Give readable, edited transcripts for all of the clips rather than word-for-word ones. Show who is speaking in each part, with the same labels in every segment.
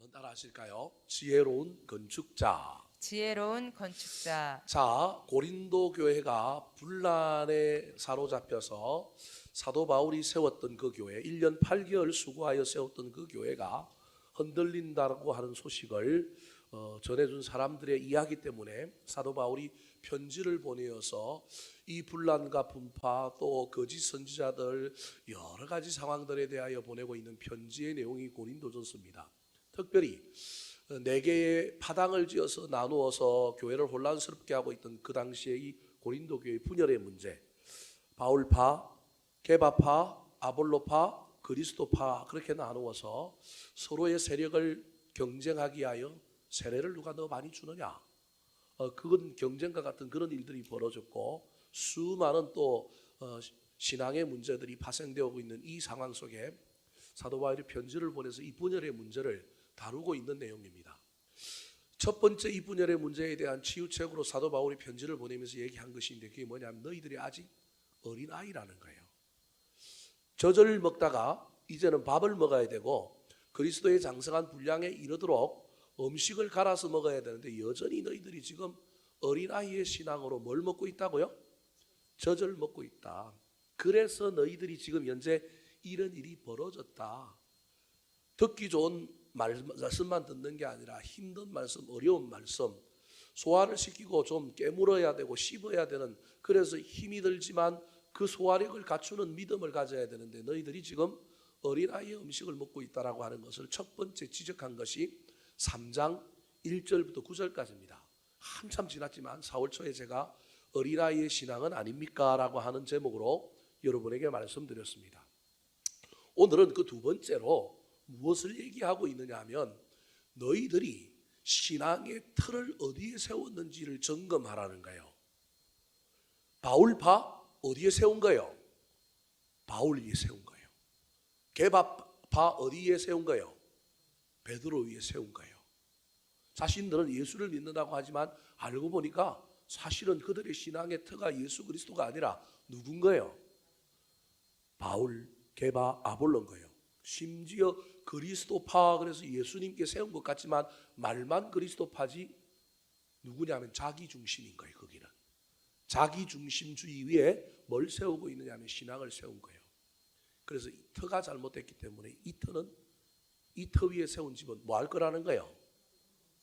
Speaker 1: 한번 따라 하실까요? 지혜로운 건축자.
Speaker 2: 지혜로운 건축자.
Speaker 1: 자, 고린도 교회가 분란에 사로잡혀서 사도 바울이 세웠던 그 교회, 1년 8개월 수고하여 세웠던 그 교회가 흔들린다고 하는 소식을 전해준 사람들의 이야기 때문에 사도 바울이 편지를 보내어서 이 분란과 분파 또 거짓 선지자들 여러 가지 상황들에 대하여 보내고 있는 편지의 내용이 고린도전서입니다. 특별히 4개의 파당을 지어서 나누어서 교회를 혼란스럽게 하고 있던 그 당시에 이 고린도 교회 분열의 문제, 바울파, 게바파, 아볼로파, 그리스도파 그렇게 나누어서 서로의 세력을 경쟁하기 위하여 세례를 누가 더 많이 주느냐, 그건 경쟁과 같은 그런 일들이 벌어졌고 수많은 또 신앙의 문제들이 파생되고 있는 이 상황 속에 사도 바울이 편지를 보내서 이 분열의 문제를 다루고 있는 내용입니다. 첫 번째 이 분열의 문제에 대한 치유책으로 사도 바울이 편지를 보내면서 얘기한 것인데 그게 뭐냐면 너희들이 아직 어린아이라는 거예요. 젖을 먹다가 이제는 밥을 먹어야 되고 그리스도의 장성한 분량에 이르도록 음식을 갈아서 먹어야 되는데 여전히 너희들이 지금 어린아이의 신앙으로 뭘 먹고 있다고요? 젖을 먹고 있다. 그래서 너희들이 지금 현재 이런 일이 벌어졌다. 듣기 좋은 말씀만 듣는 게 아니라 힘든 말씀, 어려운 말씀, 소화를 시키고 좀 깨물어야 되고 씹어야 되는, 그래서 힘이 들지만 그 소화력을 갖추는 믿음을 가져야 되는데 너희들이 지금 어린아이의 음식을 먹고 있다라고 하는 것을 첫 번째 지적한 것이 3장 1절부터 9절까지입니다. 한참 지났지만 4월 초에 제가 어린아이의 신앙은 아닙니까? 라고 하는 제목으로 여러분에게 말씀드렸습니다. 오늘은 그 두 번째로 무엇을 얘기하고 있느냐 하면 너희들이 신앙의 틀을 어디에 세웠는지를 점검하라는 거예요. 바울파 어디에 세운 거예요? 바울 위에 세운 거예요. 게바파 어디에 세운 거예요? 베드로 위에 세운 거예요. 자신들은 예수를 믿는다고 하지만 알고 보니까 사실은 그들의 신앙의 터가 예수 그리스도가 아니라 누군 거예요? 바울, 게바, 아볼로인 거예요. 심지어 그리스도파, 그래서 예수님께 세운 것 같지만 말만 그리스도파지 누구냐면 자기 중심인 거예요. 거기는 자기 중심주의 위에 뭘 세우고 있느냐면 신앙을 세운 거예요. 그래서 이 터가 잘못됐기 때문에 이 터 위에 세운 집은 뭐 할 거라는 거예요?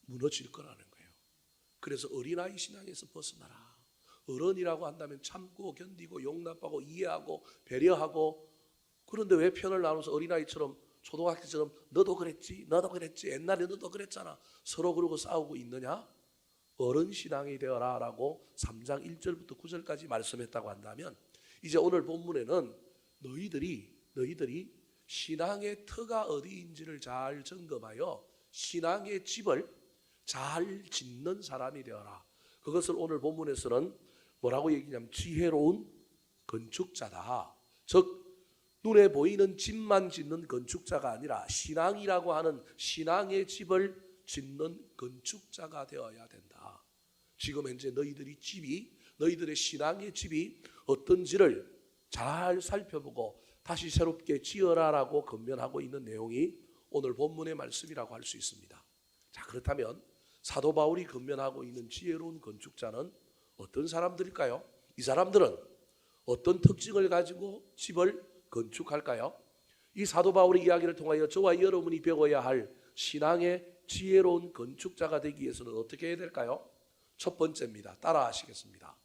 Speaker 1: 무너질 거라는 거예요. 그래서 어린아이 신앙에서 벗어나라. 어른이라고 한다면 참고 견디고 용납하고 이해하고 배려하고, 그런데 왜 편을 나눠서 어린아이처럼 초등학생처럼 너도 그랬지 너도 그랬지 옛날에 너도 그랬잖아 서로 그러고 싸우고 있느냐? 어른 신앙이 되어라 라고 3장 1절부터 9절까지 말씀했다고 한다면 이제 오늘 본문에는 너희들이 신앙의 터가 어디인지를 잘 점검하여 신앙의 집을 잘 짓는 사람이 되어라. 그것을 오늘 본문에서는 뭐라고 얘기냐면 지혜로운 건축자다. 즉 눈에 보이는 집만 짓는 건축자가 아니라 신앙이라고 하는 신앙의 집을 짓는 건축자가 되어야 된다. 지금 현재 너희들의 신앙의 집이 어떤지를 잘 살펴보고 다시 새롭게 지어라라고 권면하고 있는 내용이 오늘 본문의 말씀이라고 할 수 있습니다. 자, 그렇다면 사도 바울이 권면하고 있는 지혜로운 건축자는 어떤 사람들일까요? 이 사람들은 어떤 특징을 가지고 집을 건축할까요? 이 사도 바울의 이야기를 통하여 저와 여러분이 배워야 할 신앙의 지혜로운 건축자가 되기 위해서는 어떻게 해야 될까요? 첫 번째입니다. 따라 하시겠습니다.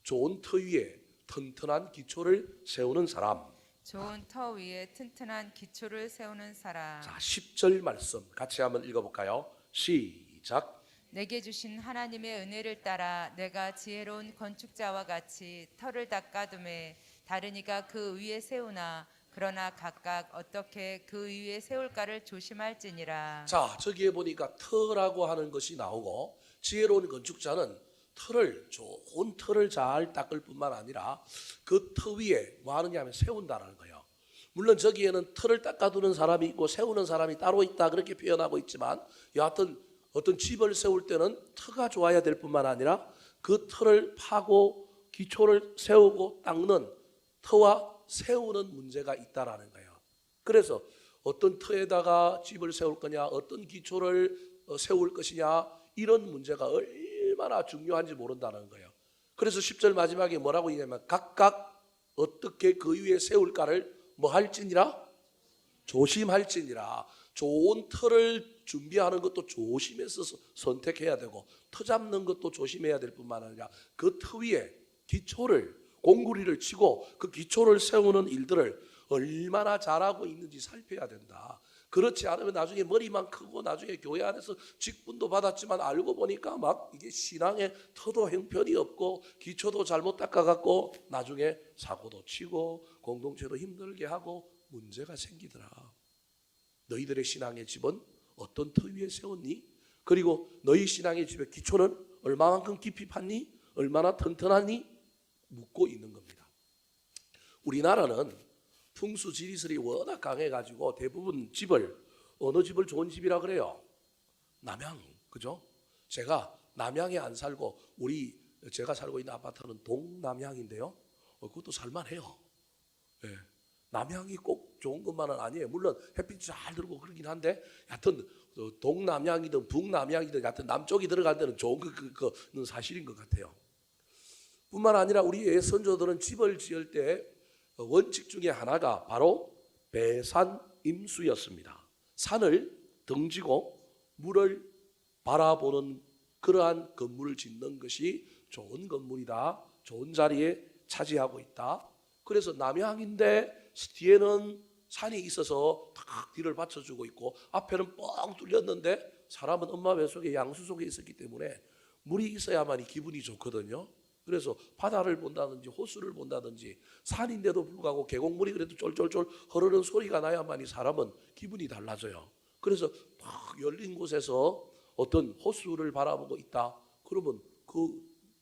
Speaker 1: 좋은 터 위에 튼튼한 기초를 세우는 사람.
Speaker 2: 좋은 터 위에 튼튼한 기초를 세우는 사람.
Speaker 1: 자, 10절 말씀 같이 한번 읽어볼까요? 시작.
Speaker 2: 내게 주신 하나님의 은혜를 따라 내가 지혜로운 건축자와 같이 터를 닦아둠에 다른 이가 그 위에 세우나 그러나 각각 어떻게 그 위에 세울까를 조심할지니라.
Speaker 1: 자, 저기에 보니까 터라고 하는 것이 나오고 지혜로운 건축자는 좋은 터를 잘 닦을 뿐만 아니라 그 터 위에 뭐 하느냐 하면 세운다는 거예요. 물론 저기에는 터를 닦아두는 사람이 있고 세우는 사람이 따로 있다 그렇게 표현하고 있지만 여하튼 어떤 집을 세울 때는 터가 좋아야 될 뿐만 아니라 그 터를 파고 기초를 세우고 닦는 터와 세우는 문제가 있다라는 거예요. 그래서 어떤 터에다가 집을 세울 거냐, 어떤 기초를 세울 것이냐, 이런 문제가 얼마나 중요한지 모른다는 거예요. 그래서 10절 마지막에 뭐라고 있냐면 각각 어떻게 그 위에 세울까를 뭐 할지니라? 조심할지니라. 좋은 터를 준비하는 것도 조심해서 선택해야 되고, 터 잡는 것도 조심해야 될 뿐만 아니라 그 터 위에 기초를, 공구리를 치고 그 기초를 세우는 일들을 얼마나 잘하고 있는지 살펴야 된다. 그렇지 않으면 나중에 머리만 크고 나중에 교회 안에서 직분도 받았지만 알고 보니까 막 이게 신앙의 터도 형편이 없고 기초도 잘못 닦아갖고 나중에 사고도 치고 공동체도 힘들게 하고 문제가 생기더라. 너희들의 신앙의 집은 어떤 터 위에 세웠니? 그리고 너희 신앙의 집의 기초는 얼마만큼 깊이 팠니? 얼마나 튼튼하니? 묻고 있는 겁니다. 우리나라는 풍수 지리설이 워낙 강해가지고 대부분 집을, 어느 집을 좋은 집이라 그래요? 남양, 그죠? 제가 남양에 안 살고 제가 살고 있는 아파트는 동남향인데요. 그것도 살만해요. 예. 남향이 꼭 좋은 것만은 아니에요. 물론 햇빛 잘 들고 그러긴 한데, 하여튼 동남향이든 북남향이든 하여튼 남쪽이 들어갈 때는 좋은 그는 사실인 것 같아요. 뿐만 아니라 우리의 선조들은 집을 지을 때 원칙 중에 하나가 바로 배산임수였습니다. 산을 등지고 물을 바라보는 그러한 건물을 짓는 것이 좋은 건물이다, 좋은 자리에 차지하고 있다. 그래서 남향인데 뒤에는 산이 있어서 탁 뒤를 받쳐주고 있고 앞에는 뻥 뚫렸는데 사람은 엄마 뱃속에 양수 속에 있었기 때문에 물이 있어야만이 기분이 좋거든요. 그래서 바다를 본다든지 호수를 본다든지 산인데도 불구하고 계곡물이 그래도 쫄쫄쫄 흐르는 소리가 나야만이 사람은 기분이 달라져요. 그래서 막 열린 곳에서 어떤 호수를 바라보고 있다. 그러면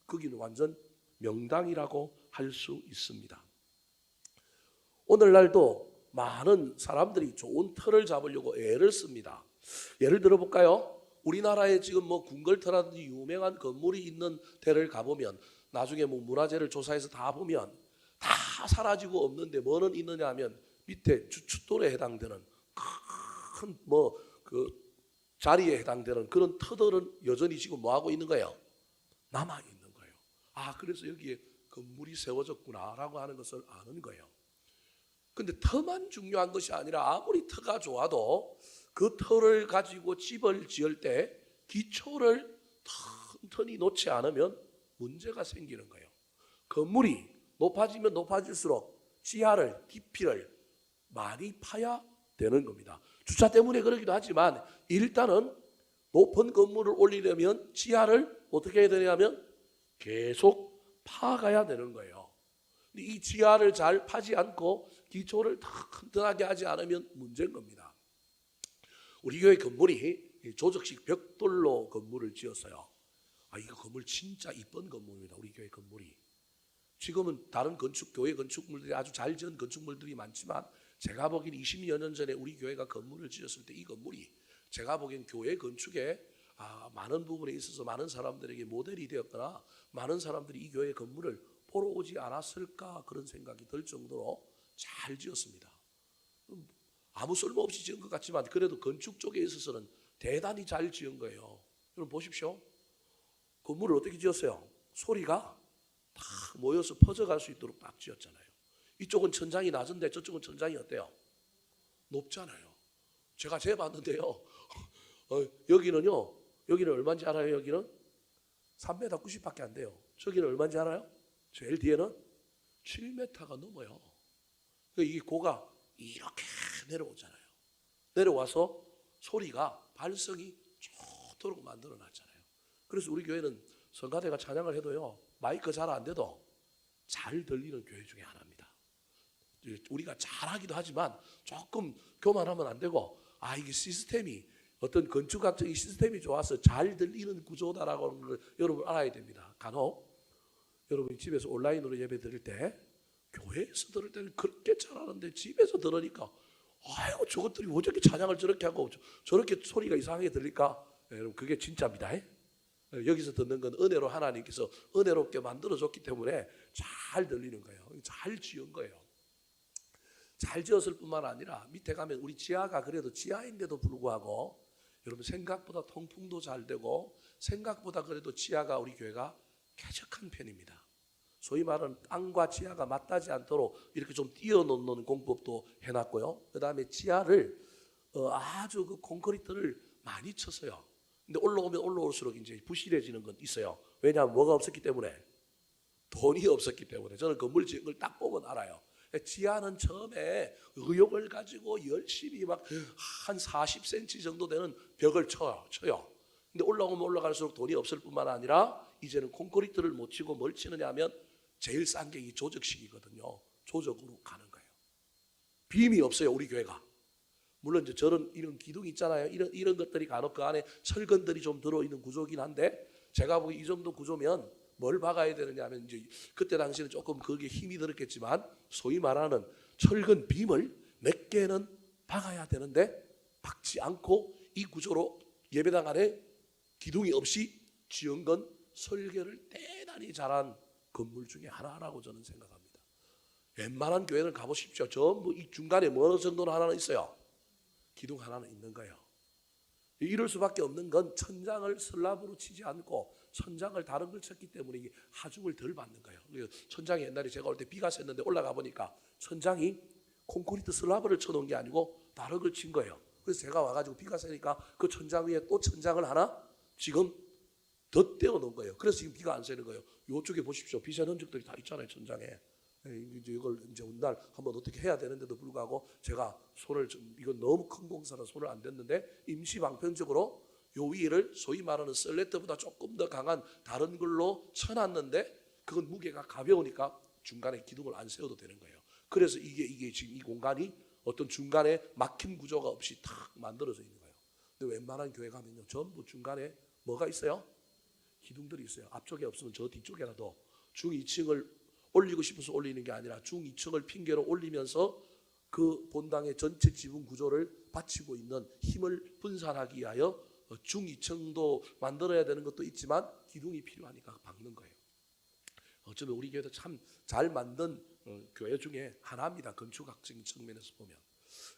Speaker 1: 거기는 완전 명당이라고 할 수 있습니다. 오늘날도 많은 사람들이 좋은 터를 잡으려고 애를 씁니다. 예를 들어 볼까요? 우리나라에 지금 뭐 궁궐터라든지 유명한 건물이 있는 데를 가보면 나중에 뭐 문화재를 조사해서 다 보면 다 사라지고 없는데 뭐는 있느냐 하면 밑에 주춧돌에 해당되는 큰 그 자리에 해당되는 그런 터들은 여전히 지금 뭐 하고 있는 거예요? 남아 있는 거예요. 아, 그래서 여기에 건물이 세워졌구나라고 하는 것을 아는 거예요. 근데 터만 중요한 것이 아니라 아무리 터가 좋아도 그 터를 가지고 집을 지을 때 기초를 튼튼히 놓지 않으면 문제가 생기는 거예요. 건물이 높아지면 높아질수록 지하를, 깊이를 많이 파야 되는 겁니다. 주차 때문에 그러기도 하지만 일단은 높은 건물을 올리려면 지하를 어떻게 해야 되냐면 계속 파가야 되는 거예요. 이 지하를 잘 파지 않고 기초를 튼튼하게 하지 않으면 문제인 겁니다. 우리 교회 건물이 조적식 벽돌로 건물을 지었어요. 이거 건물 진짜 이쁜 건물입니다. 우리 교회 건물이. 지금은 다른 교회 건축물들이 아주 잘 지은 건축물들이 많지만 제가 보기엔 20여 년 전에 우리 교회가 건물을 지었을 때 이 건물이 제가 보기엔 교회 건축에 많은 부분에 있어서 많은 사람들에게 모델이 되었거나 많은 사람들이 이 교회 건물을 보러 오지 않았을까 그런 생각이 들 정도로 잘 지었습니다. 아무 쓸모없이 지은 것 같지만 그래도 건축 쪽에 있어서는 대단히 잘 지은 거예요. 여러분 보십시오. 건물을 어떻게 지었어요? 소리가 다 모여서 퍼져갈 수 있도록 딱 지었잖아요. 이쪽은 천장이 낮은데 저쪽은 천장이 어때요? 높잖아요. 제가 재봤는데요. 여기는 얼마인지 알아요? 여기는 3m 90밖에 안 돼요. 저기는 얼마인지 알아요? 제일 뒤에는 7m가 넘어요. 이 고가 이렇게 내려오잖아요. 내려와서 소리가 발성이 좋도록 만들어 놨잖아요. 그래서 우리 교회는 성가대가 찬양을 해도요, 마이크 잘 안 돼도 잘 들리는 교회 중에 하나입니다. 우리가 잘하기도 하지만 조금 교만하면 안 되고, 이게 시스템이 어떤 건축학적인 시스템이 좋아서 잘 들리는 구조다라고 하는 걸 여러분 알아야 됩니다. 간혹 여러분이 집에서 온라인으로 예배 드릴 때 교회에서 들을 때는 그렇게 잘하는데 집에서 들으니까 아이고 저것들이 왜 저렇게 찬양을 저렇게 하고 저렇게 소리가 이상하게 들릴까? 여러분 그게 진짜입니다. 여기서 듣는 건 은혜로 하나님께서 은혜롭게 만들어줬기 때문에 잘 들리는 거예요. 잘 지은 거예요. 잘 지었을 뿐만 아니라 밑에 가면 우리 지하가 그래도 지하인데도 불구하고 여러분 생각보다 통풍도 잘 되고 생각보다 그래도 지하가 우리 교회가 쾌적한 편입니다. 소위 말하는 땅과 지하가 맞닿지 않도록 이렇게 좀 띄어놓는 공법도 해놨고요. 그 다음에 지하를 아주 그 콘크리트를 많이 쳤어요. 근데 올라오면 올라올수록 이제 부실해지는 건 있어요. 왜냐하면 뭐가 없었기 때문에, 돈이 없었기 때문에. 저는 건물 지은 걸 딱 보면 알아요. 지하는 처음에 의욕을 가지고 열심히 막 한 40cm 정도 되는 벽을 쳐요. 근데 올라오면 올라갈수록 돈이 없을 뿐만 아니라 이제는 콘크리트를 못 치고 뭘 치느냐 하면 제일 싼 게 이 조적식이거든요. 조적으로 가는 거예요. 빔이 없어요, 우리 교회가. 물론 이제 이런 기둥이 있잖아요. 이런 것들이 간혹 그 안에 철근들이 좀 들어있는 구조긴 한데, 제가 보기 이 정도 구조면 뭘 박아야 되느냐 하면, 이제 그때 당시에는 조금 거기에 힘이 들었겠지만 소위 말하는 철근 빔을 몇 개는 박아야 되는데 박지 않고 이 구조로 예배당 안에 기둥이 없이 지은 건 설계를 대단히 잘한 건물 중에 하나라고 저는 생각합니다. 웬만한 교회는 가보십시오. 전부 이 중간에 어느 정도는 하나는 있어요. 기둥 하나는 있는 거예요. 이럴 수밖에 없는 건 천장을 슬랍으로 치지 않고 천장을 다른 걸 쳤기 때문에 이게 하중을 덜 받는 거예요. 천장이 옛날에 제가 올 때 비가 샜는데 올라가 보니까 천장이 콘크리트 슬랍을 쳐놓은 게 아니고 다른 걸 친 거예요. 그래서 제가 와가지고 비가 새니까 그 천장 위에 또 천장을 하나 지금 더 떼어 놓은 거예요. 그래서 지금 비가 안 새는 거예요. 이쪽에 보십시오. 비 새는 흔적들이 다 있잖아요, 천장에. 이걸 이제 온날 한번 어떻게 해야 되는데도 불구하고 제가 손을 이건 너무 큰 공사라 손을 안 댔는데 임시 방편적으로 요 위를 소위 말하는 셀레트보다 조금 더 강한 다른 걸로 쳐놨는데 그건 무게가 가벼우니까 중간에 기둥을 안 세워도 되는 거예요. 그래서 이게 지금 이 공간이 어떤 중간에 막힘 구조가 없이 탁 만들어져 있는 거예요. 근데 웬만한 교회 가면요 전부 중간에 뭐가 있어요? 기둥들이 있어요. 앞쪽에 없으면 저 뒤쪽에라도 중 2층을 올리고 싶어서 올리는 게 아니라 중 2층을 핑계로 올리면서 그 본당의 전체 지붕 구조를 받치고 있는 힘을 분산하기 위하여 중 2층도 만들어야 되는 것도 있지만 기둥이 필요하니까 박는 거예요. 어쩌면 우리 교회도 참 잘 만든 교회 중에 하나입니다. 건축학적인 측면에서 보면.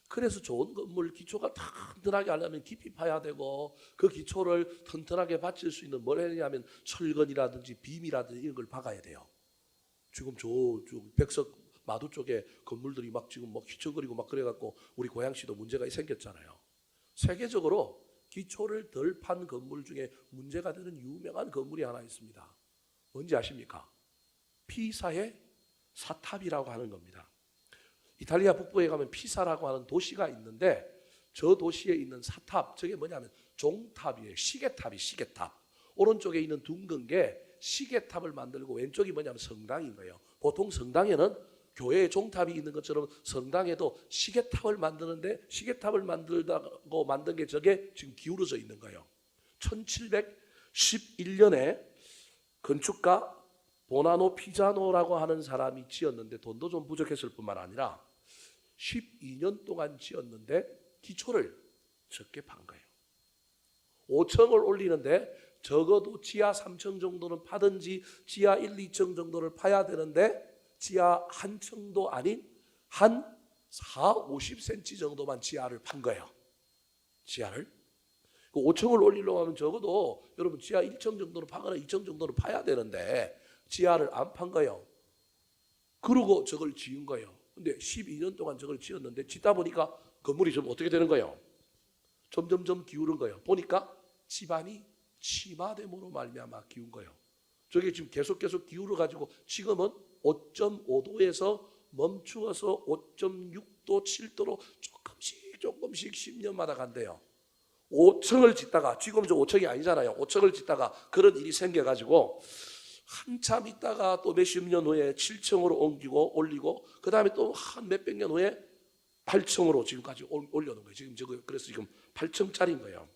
Speaker 1: 그래서 좋은 건물 기초가 튼튼하게 하려면 깊이 파야 되고 그 기초를 튼튼하게 받칠 수 있는 뭘 해야 하면 철근이라든지 빔이라든지 이런 걸 박아야 돼요. 지금 저 백석 마도 쪽에 건물들이 막 지금 막 휘청거리고 막 그래갖고 우리 고양시도 문제가 생겼잖아요. 세계적으로 기초를 덜 판 건물 중에 문제가 되는 유명한 건물이 하나 있습니다. 뭔지 아십니까? 피사의 사탑이라고 하는 겁니다. 이탈리아 북부에 가면 피사라고 하는 도시가 있는데 저 도시에 있는 사탑, 저게 뭐냐면 종탑이에요. 시계탑이 시계탑. 오른쪽에 있는 둥근 게 시계탑을 만들고 왼쪽이 뭐냐면 성당인 거예요. 보통 성당에는 교회에 종탑이 있는 것처럼 성당에도 시계탑을 만드는데 시계탑을 만들다고 만든 게 저게 지금 기울어져 있는 거예요. 1711년에 건축가 보나노 피자노라고 하는 사람이 지었는데 돈도 좀 부족했을 뿐만 아니라 12년 동안 지었는데 기초를 적게 판 거예요. 5층을 올리는데 적어도 지하 3층 정도는 파든지 지하 1, 2층 정도를 파야 되는데 지하 한 층도 아닌 한 40-50cm 정도만 지하를 판 거예요. 지하를. 5층을 올리려고 하면 적어도 여러분 지하 1층 정도는 파거나 2층 정도는 파야 되는데 지하를 안 판 거예요. 그러고 저걸 지은 거예요. 근데 12년 동안 저걸 지었는데 짓다 보니까 건물이 좀 어떻게 되는 거예요? 점점점 기울은 거예요. 보니까 집안이 치마됨으로 말미암아 기운 거예요. 저게 지금 계속 기울어 가지고 지금은 5.5도에서 멈추어서 5.6도, 7도로 조금씩 10년마다 간대요. 5층을 짓다가 지금 저 5층이 아니잖아요. 5층을 짓다가 그런 일이 생겨가지고 한참 있다가 또 몇십 년 후에 7층으로 옮기고 올리고 그 다음에 또 한 몇백 년 후에 8층으로 지금까지 올려놓은 거예요. 지금 저거 그래서 지금 8층짜리인 거예요.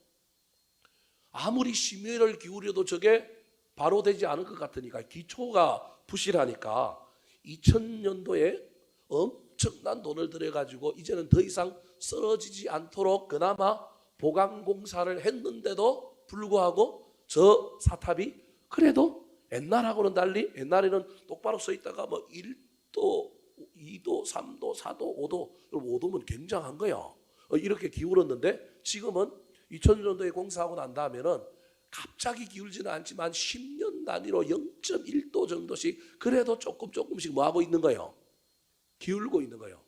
Speaker 1: 아무리 심혈을 기울여도 저게 바로 되지 않을 것 같으니까 기초가 부실하니까 2000년도에 엄청난 돈을 들여가지고 이제는 더 이상 쓰러지지 않도록 그나마 보강공사를 했는데도 불구하고 저 사탑이 그래도 옛날하고는 달리 옛날에는 똑바로 서 있다가 뭐 1도 2도, 3도, 4도, 5도. 여러분 5도면 굉장한 거예요. 이렇게 기울었는데 지금은 2000년도에 공사하고 난 다음에는 갑자기 기울지는 않지만 10년 단위로 0.1도 정도씩 그래도 조금씩 뭐 하고 있는 거예요? 기울고 있는 거예요.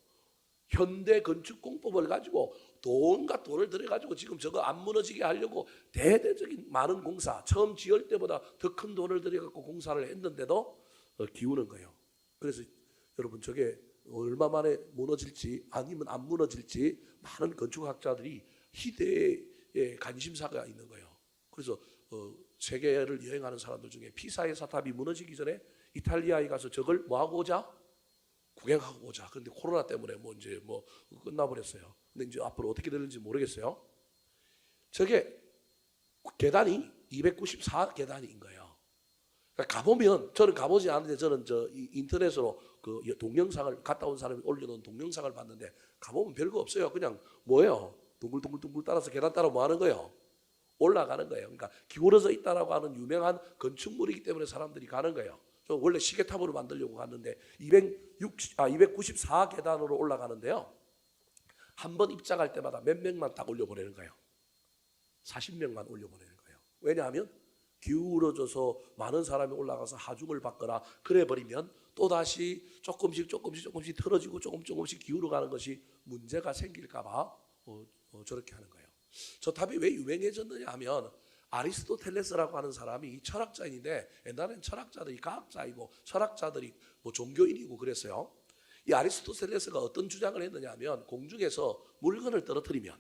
Speaker 1: 현대 건축 공법을 가지고 온갖 돈을 들여가지고 지금 저거 안 무너지게 하려고 대대적인 많은 공사, 처음 지을 때보다 더 큰 돈을 들여갖고 공사를 했는데도 기우는 거예요. 그래서 여러분 저게 얼마 만에 무너질지 아니면 안 무너질지 많은 건축학자들이 희대의 관심사가 있는 거예요. 그래서 세계를 여행하는 사람들 중에 피사의 사탑이 무너지기 전에 이탈리아에 가서 저걸 뭐 하고 오자? 구경하고 오자. 그런데 코로나 때문에 뭐 이제 뭐 끝나버렸어요. 근데 이제 앞으로 어떻게 되는지 모르겠어요. 저게 계단이 294계단인 거예요. 그러니까 가보면 저는 가보지 않는데 저는 저 인터넷으로 그 동영상을 갔다 온 사람이 올려놓은 동영상을 봤는데 가보면 별거 없어요. 그냥 뭐예요? 둥글둥글 따라서 계단 따라 뭐 하는 거예요? 올라가는 거예요. 그러니까 기울어져 있다라고 하는 유명한 건축물이기 때문에 사람들이 가는 거예요. 저 원래 시계탑으로 만들려고 갔는데 294계단으로 올라가는데요. 한 번 입장할 때마다 몇 명만 딱 올려보내는 거예요. 40명만 올려보내는 거예요. 왜냐하면 기울어져서 많은 사람이 올라가서 하중을 받거나 그래 버리면 또다시 조금씩 틀어지고 조금씩 기울어가는 것이 문제가 생길까 봐 저렇게 하는 거예요. 저 탑이 왜 유명해졌느냐 하면 아리스토텔레스라고 하는 사람이 철학자인데 옛날엔 철학자들이 과학자이고 철학자들이 뭐 종교인이고 그랬어요. 이 아리스토텔레스가 어떤 주장을 했느냐 하면 공중에서 물건을 떨어뜨리면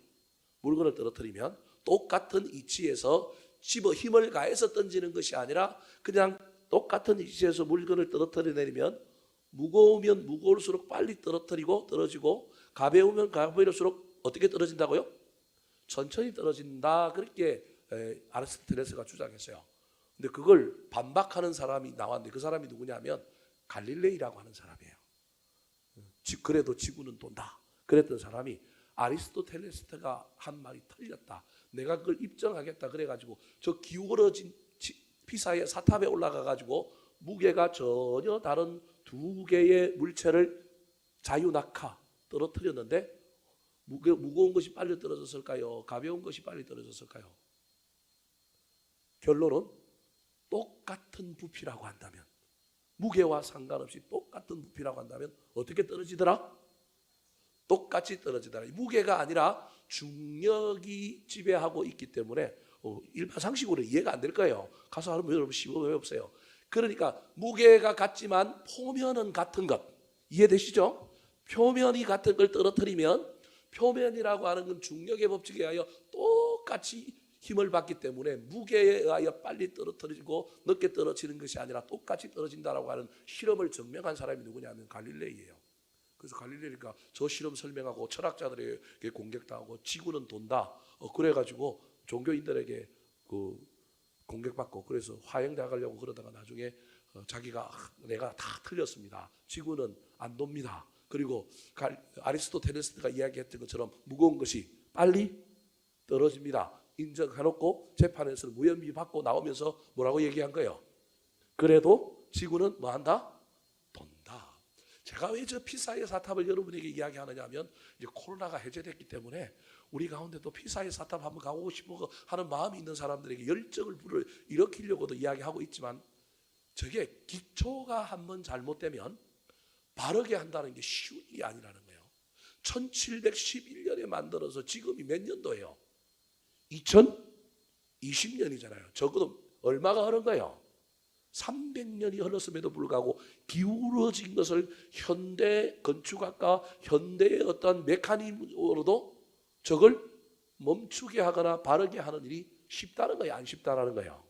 Speaker 1: 똑같은 위치에서 집어 힘을 가해서 던지는 것이 아니라 그냥 똑같은 위치에서 물건을 떨어뜨려내리면 무거우면 무거울수록 빨리 떨어지고 가벼우면 가벼울수록 어떻게 떨어진다고요? 천천히 떨어진다. 그렇게 아리스토텔레스가 주장했어요. 근데 그걸 반박하는 사람이 나왔는데 그 사람이 누구냐면 갈릴레이라고 하는 사람이에요. 그래도 지구는 돈다. 그랬던 사람이 아리스토텔레스가 한 말이 틀렸다. 내가 그걸 입증하겠다. 그래가지고 저 기울어진 피사의 사탑에 올라가가지고 무게가 전혀 다른 두 개의 물체를 자유낙하 떨어뜨렸는데 무거운 것이 빨리 떨어졌을까요? 가벼운 것이 빨리 떨어졌을까요? 결론은 똑같은 부피라고 한다면 무게와 상관없이 똑같은 부피라고 한다면 어떻게 떨어지더라? 똑같이 떨어지더라. 무게가 아니라 중력이 지배하고 있기 때문에 일반 상식으로 이해가 안 될 거예요. 가서 하면 여러분 쉬워 왜 없어요? 그러니까 무게가 같지만 표면은 같은 것 이해되시죠? 표면이 같은 걸 떨어뜨리면 표면이라고 하는 건 중력의 법칙에 의하여 똑같이 힘을 받기 때문에 무게에 의하여 빨리 떨어뜨리고 늦게 떨어지는 것이 아니라 똑같이 떨어진다라고 하는 실험을 증명한 사람이 누구냐면 갈릴레이예요. 그래서 갈릴레이가 저 실험 설명하고 철학자들에게 공격당하고 지구는 돈다. 그래가지고 종교인들에게 그 공격받고 그래서 화형대 가려고 그러다가 나중에 자기가 내가 다 틀렸습니다. 지구는 안 돕니다. 그리고 아리스토텔레스가 이야기했던 것처럼 무거운 것이 빨리 떨어집니다. 인정해놓고 재판에서 무혐의 받고 나오면서 뭐라고 얘기한 거예요? 그래도 지구는 뭐한다? 돈다. 제가 왜 저 피사의 사탑을 여러분에게 이야기하느냐 하면 이제 코로나가 해제됐기 때문에 우리 가운데도 피사의 사탑 한번 가고 싶어 하는 마음이 있는 사람들에게 열정을 일으키려고도 이야기하고 있지만 저게 기초가 한번 잘못되면 바르게 한다는 게 쉬운 일이 아니라는 거예요. 1711년에 만들어서 지금이 몇 년도예요? 2020년이잖아요. 적어도 얼마가 흐른 거예요? 300년이 흘렀음에도 불구하고 기울어진 것을 현대 건축학과 현대의 어떤 메커니즘으로도 저걸 멈추게 하거나 바르게 하는 일이 쉽다는 거예요? 안 쉽다라는 거예요?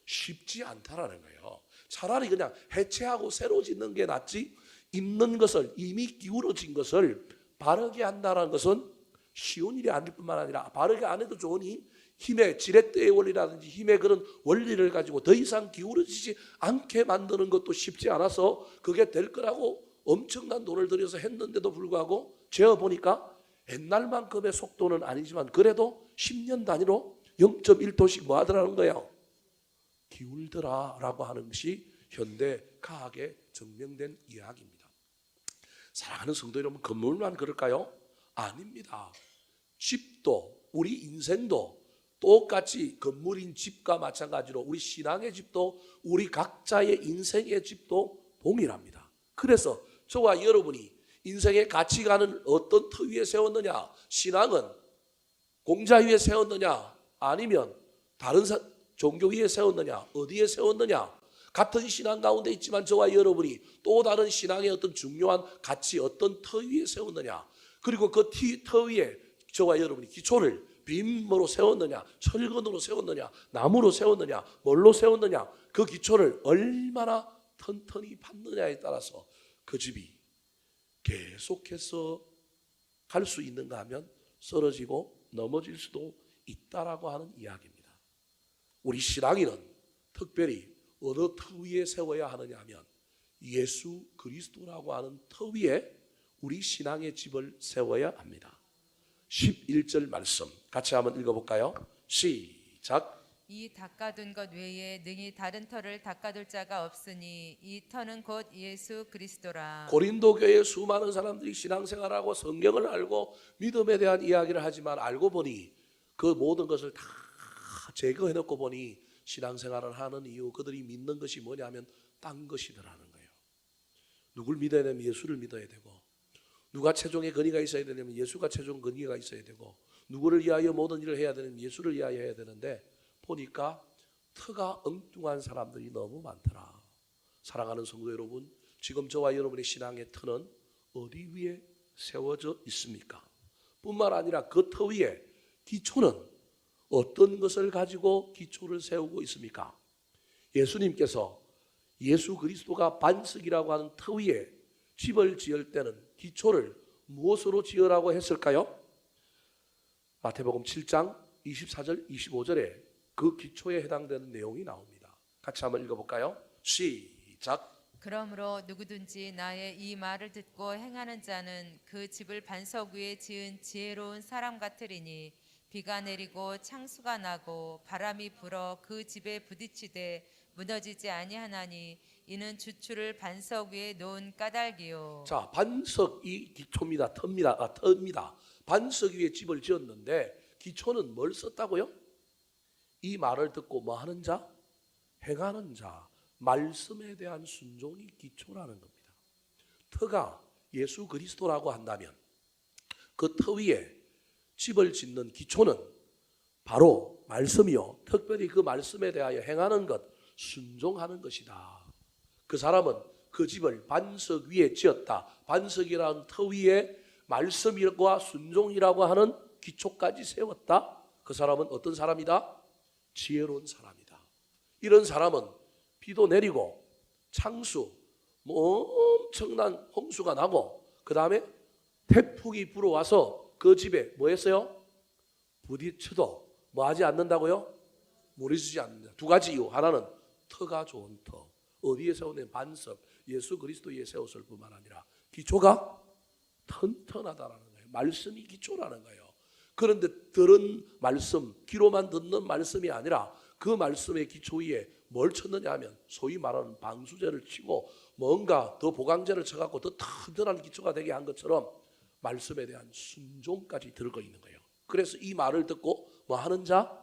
Speaker 1: 쉽지 않다라는 거예요. 차라리 그냥 해체하고 새로 짓는 게 낫지 있는 것을 이미 기울어진 것을 바르게 한다는 것은 쉬운 일이 아닐 뿐만 아니라 바르게 안 해도 좋으니 힘의 지렛대의 원리라든지 힘의 그런 원리를 가지고 더 이상 기울어지지 않게 만드는 것도 쉽지 않아서 그게 될 거라고 엄청난 돈을 들여서 했는데도 불구하고 재어보니까 옛날만큼의 속도는 아니지만 그래도 10년 단위로 0.1도씩 뭐 하더라는 거예요? 기울더라라고 하는 것이 현대 과학에 증명된 이야기입니다. 사랑하는 성도 여러분, 건물만 그럴까요? 아닙니다. 집도, 우리 인생도 똑같이 건물인 집과 마찬가지로 우리 신앙의 집도, 우리 각자의 인생의 집도 동일합니다. 그래서 저와 여러분이 인생의 가치관은 어떤 터 위에 세웠느냐? 신앙은 공자 위에 세웠느냐? 아니면 다른 종교 위에 세웠느냐? 어디에 세웠느냐? 같은 신앙 가운데 있지만 저와 여러분이 또 다른 신앙의 어떤 중요한 가치, 어떤 터 위에 세웠느냐? 그리고 그 터 위에 저와 여러분이 기초를 빔으로 세웠느냐, 철근으로 세웠느냐, 나무로 세웠느냐, 뭘로 세웠느냐, 그 기초를 얼마나 튼튼히 팠느냐에 따라서 그 집이 계속해서 갈 수 있는가 하면 쓰러지고 넘어질 수도 있다라고 하는 이야기입니다. 우리 신앙인은 특별히 어느 터 위에 세워야 하느냐 하면 예수 그리스도라고 하는 터 위에 우리 신앙의 집을 세워야 합니다. 11절 말씀 같이 한번 읽어볼까요? 시작.
Speaker 2: 이 닦아둔 것 외에 능히 다른 터를 닦아둘 자가 없으니 이 터는 곧 예수 그리스도라.
Speaker 1: 고린도 교회에 수많은 사람들이 신앙생활하고 성경을 알고 믿음에 대한 이야기를 하지만 알고 보니 그 모든 것을 다 제거해놓고 보니 신앙생활을 하는 이유, 그들이 믿는 것이 뭐냐면 딴 것이더라는 거예요. 누굴 믿어야 되면 예수를 믿어야 되고, 누가 최종의 근의가 있어야 되냐면 예수가 최종 근의가 있어야 되고, 누구를 위하여 모든 일을 해야 되면 예수를 위하여 해야 되는데 보니까 터가 엉뚱한 사람들이 너무 많더라. 사랑하는 성도 여러분, 지금 저와 여러분의 신앙의 터는 어디 위에 세워져 있습니까? 뿐만 아니라 그 터 위에 기초는 어떤 것을 가지고 기초를 세우고 있습니까? 예수님께서 예수 그리스도가 반석이라고 하는 터 위에 집을 지을 때는 기초를 무엇으로 지으라고 했을까요? 마태복음 7장 24절 25절에 그 기초에 해당되는 내용이 나옵니다. 같이 한번 읽어볼까요? 시작.
Speaker 2: 그러므로 누구든지 나의 이 말을 듣고 행하는 자는 그 집을 반석 위에 지은 지혜로운 사람 같으리니 비가 내리고 창수가 나고 바람이 불어 그 집에 부딪히되 무너지지 아니하나니 이는 주추를 반석 위에 놓은 까닭이요.
Speaker 1: 자, 반석이 기초입니다. 터입니다. 반석 위에 집을 지었는데 기초는 뭘 썼다고요? 이 말을 듣고 뭐 하는 자? 행하는 자. 말씀에 대한 순종이 기초라는 겁니다. 터가 예수 그리스도라고 한다면 그 터 위에 집을 짓는 기초는 바로 말씀이요. 특별히 그 말씀에 대하여 행하는 것, 순종하는 것이다. 그 사람은 그 집을 반석 위에 지었다. 반석이라는 터 위에 말씀과 순종이라고 하는 기초까지 세웠다. 그 사람은 어떤 사람이다? 지혜로운 사람이다. 이런 사람은 비도 내리고 창수, 엄청난 홍수가 나고 그 다음에 태풍이 불어와서 그 집에 뭐 했어요? 부딪혀도 뭐 하지 않는다고요? 무너지지 않는다. 두 가지 이유. 하나는 터가 좋은 터. 어디에 세우는 반석, 예수 그리스도에 세웠을 뿐만 아니라 기초가 튼튼하다라는 거예요. 말씀이 기초라는 거예요. 그런데 들은 말씀, 귀로만 듣는 말씀이 아니라 그 말씀의 기초 위에 뭘 쳤느냐 하면 소위 말하는 방수제를 치고 뭔가 더 보강제를 쳐갖고 더 튼튼한 기초가 되게 한 것처럼 말씀에 대한 순종까지 들어가 있는 거예요. 그래서 이 말을 듣고 뭐 하는 자?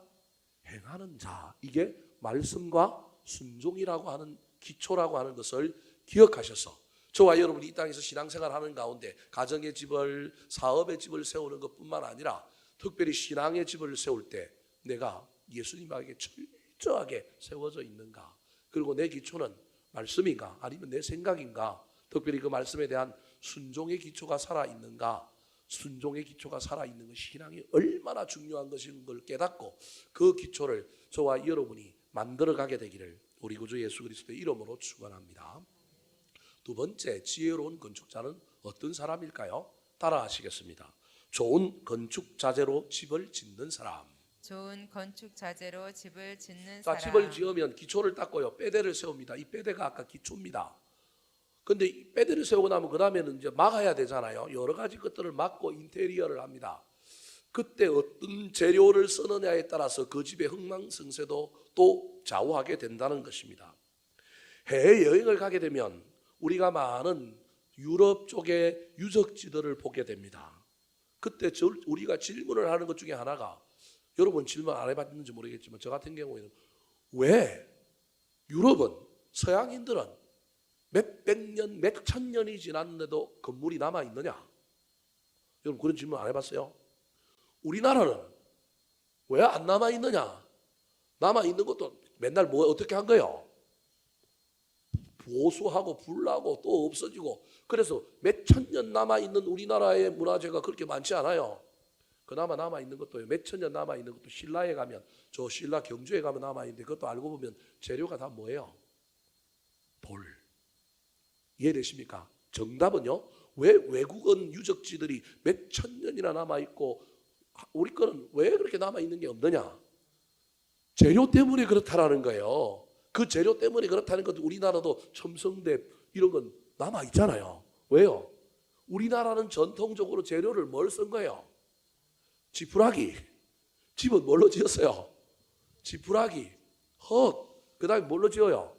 Speaker 1: 행하는 자. 이게 말씀과 순종이라고 하는 기초라고 하는 것을 기억하셔서 저와 여러분이 이 땅에서 신앙생활하는 가운데 가정의 집을, 사업의 집을 세우는 것뿐만 아니라 특별히 신앙의 집을 세울 때 내가 예수님에게 철저하게 세워져 있는가, 그리고 내 기초는 말씀인가 아니면 내 생각인가, 특별히 그 말씀에 대한 순종의 기초가 살아있는가, 순종의 기초가 살아있는 것이 신앙이 얼마나 중요한 것인 걸 깨닫고 그 기초를 저와 여러분이 만들어가게 되기를 우리 구주 예수 그리스도의 이름으로 축원합니다. 두 번째, 지혜로운 건축자는 어떤 사람일까요? 따라 하시겠습니다. 좋은 건축 자재로 집을 짓는 사람.
Speaker 2: 좋은 건축 자재로 집을 짓는
Speaker 1: 자,
Speaker 2: 사람.
Speaker 1: 집을 지으면 기초를 닦고요, 빼대를 세웁니다. 이 빼대가 아까 기초입니다. 근데 이 빼대를 세우고 나면 그 다음에는 이제 막아야 되잖아요. 여러 가지 것들을 막고 인테리어를 합니다. 그때 어떤 재료를 쓰느냐에 따라서 그 집의 흥망성쇠도 또 좌우하게 된다는 것입니다. 해외 여행을 가게 되면 우리가 많은 유럽 쪽의 유적지들을 보게 됩니다. 그때 우리가 질문을 하는 것 중에 하나가, 여러분 질문 안 해봤는지 모르겠지만 저 같은 경우에는 왜 유럽은, 서양인들은 몇백 년, 몇천 년이 지났는데도 건물이 남아있느냐? 여러분 그런 질문 안 해봤어요? 우리나라는 왜 안 남아있느냐? 남아있는 것도 맨날 뭐 어떻게 한 거예요? 보수하고 불나고 또 없어지고, 그래서 몇천 년 남아있는 우리나라의 문화재가 그렇게 많지 않아요. 그나마 남아있는 것도, 몇천 년 남아있는 것도 신라에 가면, 저 신라 경주에 가면 남아있는데 그것도 알고 보면 재료가 다 뭐예요? 돌. 이해되십니까? 정답은요, 왜 외국은 유적지들이 몇천 년이나 남아있고 우리 거는 왜 그렇게 남아있는 게 없느냐? 재료 때문에 그렇다라는 거예요. 그 재료 때문에 그렇다는 것도, 우리나라도 첨성대 이런 건 남아있잖아요. 왜요? 우리나라는 전통적으로 재료를 뭘 쓴 거예요? 지푸라기. 집은 뭘로 지었어요? 지푸라기, 흙, 그 다음에 뭘로 지어요?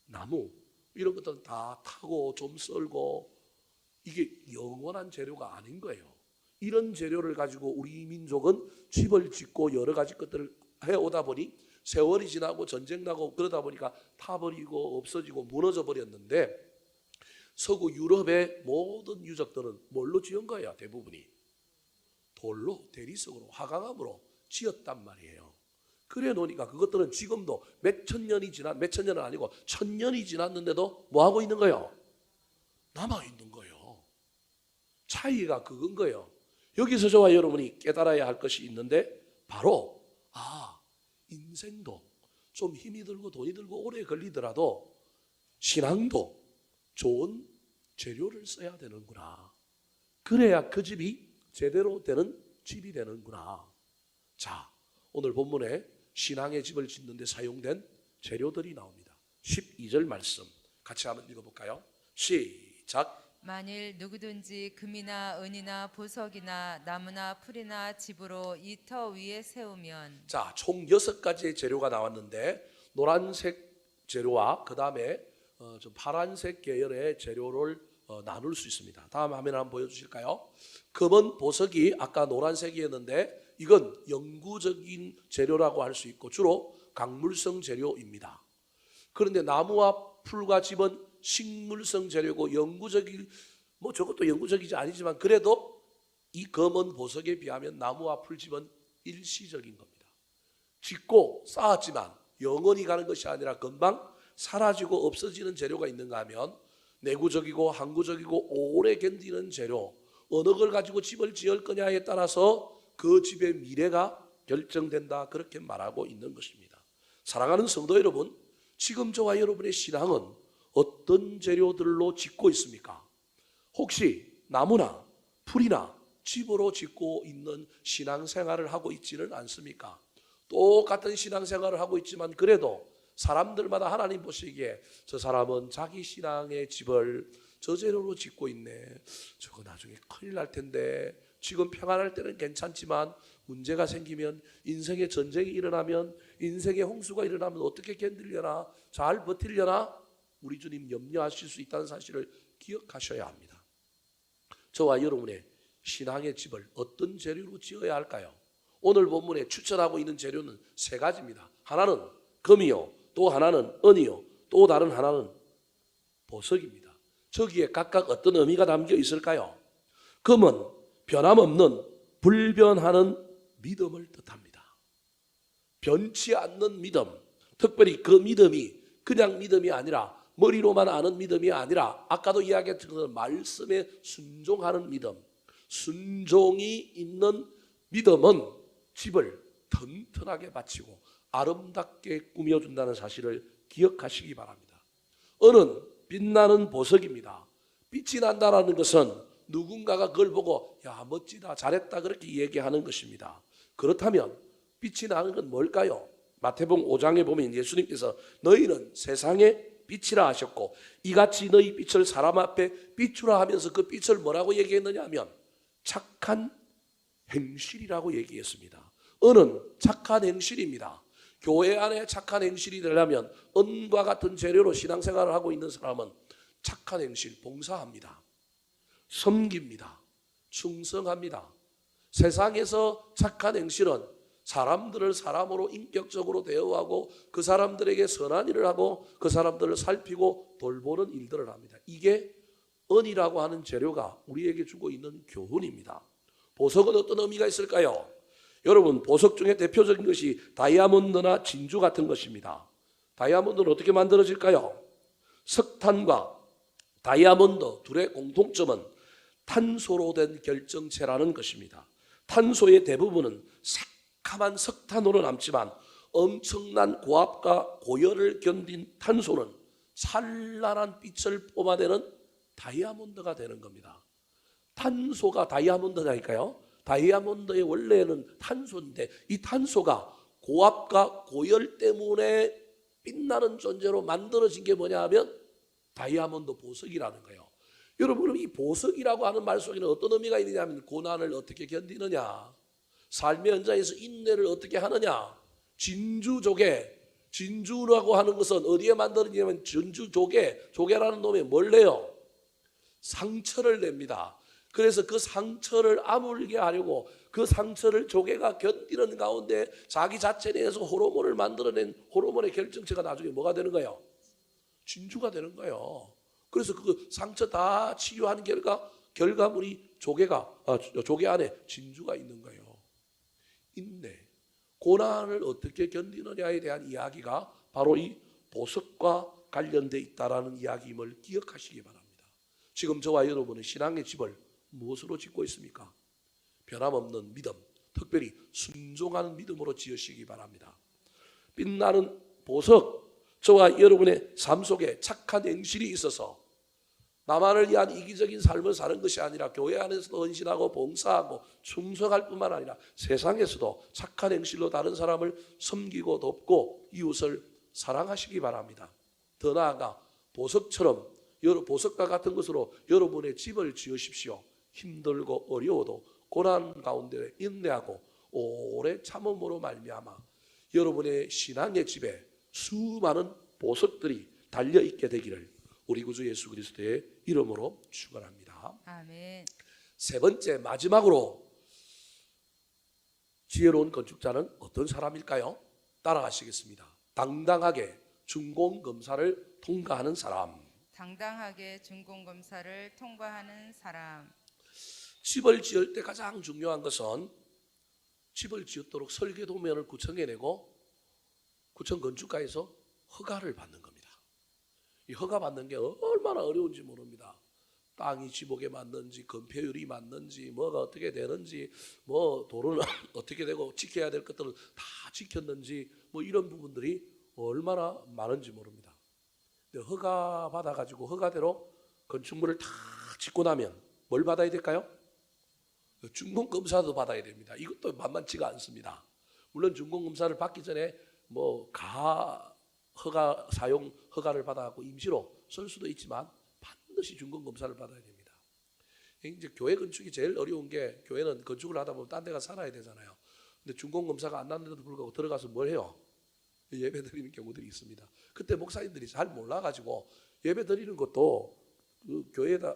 Speaker 1: 나무. 이런 것들은 다 타고 좀 썰고, 이게 영원한 재료가 아닌 거예요. 이런 재료를 가지고 우리 민족은 집을 짓고 여러 가지 것들을 해오다 보니 세월이 지나고 전쟁 나고 그러다 보니까 타버리고 없어지고 무너져 버렸는데, 서구 유럽의 모든 유적들은 뭘로 지은 거예요? 대부분이 돌로, 대리석으로, 화강암으로 지었단 말이에요. 그래 놓으니까 그것들은 지금도 몇천 년이 지난, 몇천 년은 아니고 천년이 지났는데도 뭐 하고 있는 거예요? 남아 있는 거예요. 차이가 그건 거예요. 여기서 저와 여러분이 깨달아야 할 것이 있는데, 바로 인생도 좀 힘이 들고 돈이 들고 오래 걸리더라도 신앙도 좋은 재료를 써야 되는구나. 그래야 그 집이 제대로 되는 집이 되는구나. 자, 오늘 본문에 신앙의 집을 짓는 데 사용된 재료들이 나옵니다. 12절 말씀 같이 한번 읽어볼까요? 시작.
Speaker 2: 만일 누구든지 금이나 은이나 보석이나 나무나 풀이나 집으로 이 터 위에 세우면.
Speaker 1: 자, 총 6가지의 재료가 나왔는데, 노란색 재료와 그 다음에 좀 파란색 계열의 재료를 나눌 수 있습니다. 다음 화면 한번 보여주실까요? 금은 보석이 아까 노란색이었는데 이건 영구적인 재료라고 할 수 있고 주로 강물성 재료입니다. 그런데 나무와 풀과 집은 식물성 재료고 영구적인, 뭐 저것도 영구적이지 아니지만 그래도 이 검은 보석에 비하면 나무와 풀집은 일시적인 겁니다. 짓고 쌓았지만 영원히 가는 것이 아니라 금방 사라지고 없어지는 재료가 있는가 하면, 내구적이고 항구적이고 오래 견디는 재료, 어느 걸 가지고 집을 지을 거냐에 따라서 그 집의 미래가 결정된다, 그렇게 말하고 있는 것입니다. 사랑하는 성도 여러분, 지금 저와 여러분의 신앙은 어떤 재료들로 짓고 있습니까? 혹시 나무나 풀이나 집으로 짓고 있는 신앙생활을 하고 있지는 않습니까? 똑같은 신앙생활을 하고 있지만 그래도 사람들마다 하나님 보시기에 저 사람은 자기 신앙의 집을 저 재료로 짓고 있네, 저거 나중에 큰일 날 텐데, 지금 평안할 때는 괜찮지만 문제가 생기면, 인생의 전쟁이 일어나면, 인생의 홍수가 일어나면 어떻게 견디려나, 잘 버티려나, 우리 주님 염려하실 수 있다는 사실을 기억하셔야 합니다. 저와 여러분의 신앙의 집을 어떤 재료로 지어야 할까요? 오늘 본문에 추천하고 있는 재료는 3가지입니다. 하나는 금이요, 또 하나는 은이요, 또 다른 하나는 보석입니다. 저기에 각각 어떤 의미가 담겨 있을까요? 금은 변함없는 불변하는 믿음을 뜻합니다. 변치 않는 믿음, 특별히 그 믿음이 그냥 믿음이 아니라, 머리로만 아는 믿음이 아니라, 아까도 이야기했던 것처럼 말씀에 순종하는 믿음, 순종이 있는 믿음은 집을 튼튼하게 바치고 아름답게 꾸며준다는 사실을 기억하시기 바랍니다. 은은 빛나는 보석입니다. 빛이 난다는 것은 누군가가 그걸 보고 야 멋지다, 잘했다, 그렇게 얘기하는 것입니다. 그렇다면 빛이 나는 건 뭘까요? 마태복음 5장에 보면 예수님께서 너희는 세상의 빛이라 하셨고 이같이 너희 빛을 사람 앞에 비추라 하면서 그 빛을 뭐라고 얘기했느냐 하면 착한 행실이라고 얘기했습니다. 은은 착한 행실입니다. 교회 안에 착한 행실이 되려면 은과 같은 재료로 신앙생활을 하고 있는 사람은 착한 행실, 봉사합니다. 섬깁니다. 충성합니다. 세상에서 착한 행실은 사람들을 사람으로 인격적으로 대우하고 그 사람들에게 선한 일을 하고 그 사람들을 살피고 돌보는 일들을 합니다. 이게 은이라고 하는 재료가 우리에게 주고 있는 교훈입니다. 보석은 어떤 의미가 있을까요? 여러분, 보석 중에 대표적인 것이 다이아몬드나 진주 같은 것입니다. 다이아몬드는 어떻게 만들어질까요? 석탄과 다이아몬드 둘의 공통점은 탄소로 된 결정체라는 것입니다. 탄소의 대부분은 새카만 석탄으로 남지만 엄청난 고압과 고열을 견딘 탄소는 찬란한 빛을 뿜어내는 다이아몬드가 되는 겁니다. 탄소가 다이아몬드라니까요. 다이아몬드의 원래는 탄소인데 이 탄소가 고압과 고열 때문에 빛나는 존재로 만들어진 게 뭐냐 하면 다이아몬드 보석이라는 거예요. 여러분, 이 보석이라고 하는 말 속에는 어떤 의미가 있느냐면 고난을 어떻게 견디느냐, 삶의 현장에서 인내를 어떻게 하느냐, 진주조개, 진주라고 하는 것은 어디에 만들어지냐면 진주조개, 조개라는 놈이 뭘 내요? 상처를 냅니다. 그래서 그 상처를 아물게 하려고 그 상처를 조개가 견디는 가운데 자기 자체 내에서 호르몬을 만들어낸 호르몬의 결정체가 나중에 뭐가 되는 거예요? 진주가 되는 거예요. 그래서 그 상처 다 치유하는 결과물이 조개 안에 진주가 있는 거예요. 인내, 고난을 어떻게 견디느냐에 대한 이야기가 바로 이 보석과 관련되어 있다라는 이야기임을 기억하시기 바랍니다. 지금 저와 여러분은 신앙의 집을 무엇으로 짓고 있습니까? 변함없는 믿음, 특별히 순종하는 믿음으로 지으시기 바랍니다. 빛나는 보석, 저와 여러분의 삶 속에 착한 행실이 있어서 나만을 위한 이기적인 삶을 사는 것이 아니라 교회 안에서도 헌신하고 봉사하고 충성할 뿐만 아니라 세상에서도 착한 행실로 다른 사람을 섬기고 돕고 이웃을 사랑하시기 바랍니다. 더 나아가 보석처럼 보석과 같은 것으로 여러분의 집을 지으십시오. 힘들고 어려워도 고난 가운데 인내하고 오래 참음으로 말미암아 여러분의 신앙의 집에 수많은 보석들이 달려있게 되기를 우리 구주 예수 그리스도의 이름으로 축원합니다.
Speaker 2: 아멘.
Speaker 1: 세 번째, 마지막으로 지혜로운 건축자는 어떤 사람일까요? 따라가시겠습니다. 당당하게 준공검사를 통과하는 사람.
Speaker 2: 당당하게 준공검사를 통과하는 사람.
Speaker 1: 집을 지을 때 가장 중요한 것은 집을 지었도록 설계도면을 구청에 내고 구청 건축가에서 허가를 받는 겁니다. 이 허가 받는 게 얼마나 어려운지 모릅니다. 땅이 지목에 맞는지, 건폐율이 맞는지, 뭐가 어떻게 되는지, 뭐 도로는 어떻게 되고 지켜야 될 것들은 다 지켰는지, 뭐 이런 부분들이 얼마나 많은지 모릅니다. 근데 허가 받아가지고 허가대로 건축물을 다 짓고 나면 뭘 받아야 될까요? 준공검사도 받아야 됩니다. 이것도 만만치가 않습니다. 물론 준공검사를 받기 전에 뭐 허가 사용 허가를 받아갖고 임시로 쓸 수도 있지만 반드시 준공검사를 받아야 됩니다. 이제 교회 건축이 제일 어려운 게 교회는 건축을 하다 보면 딴 데가 살아야 되잖아요. 근데 준공검사가 안 났는데도 불구하고 들어가서 뭘 해요? 예배 드리는 경우들이 있습니다. 그때 목사님들이 잘 몰라가지고 예배 드리는 것도 그 교회에다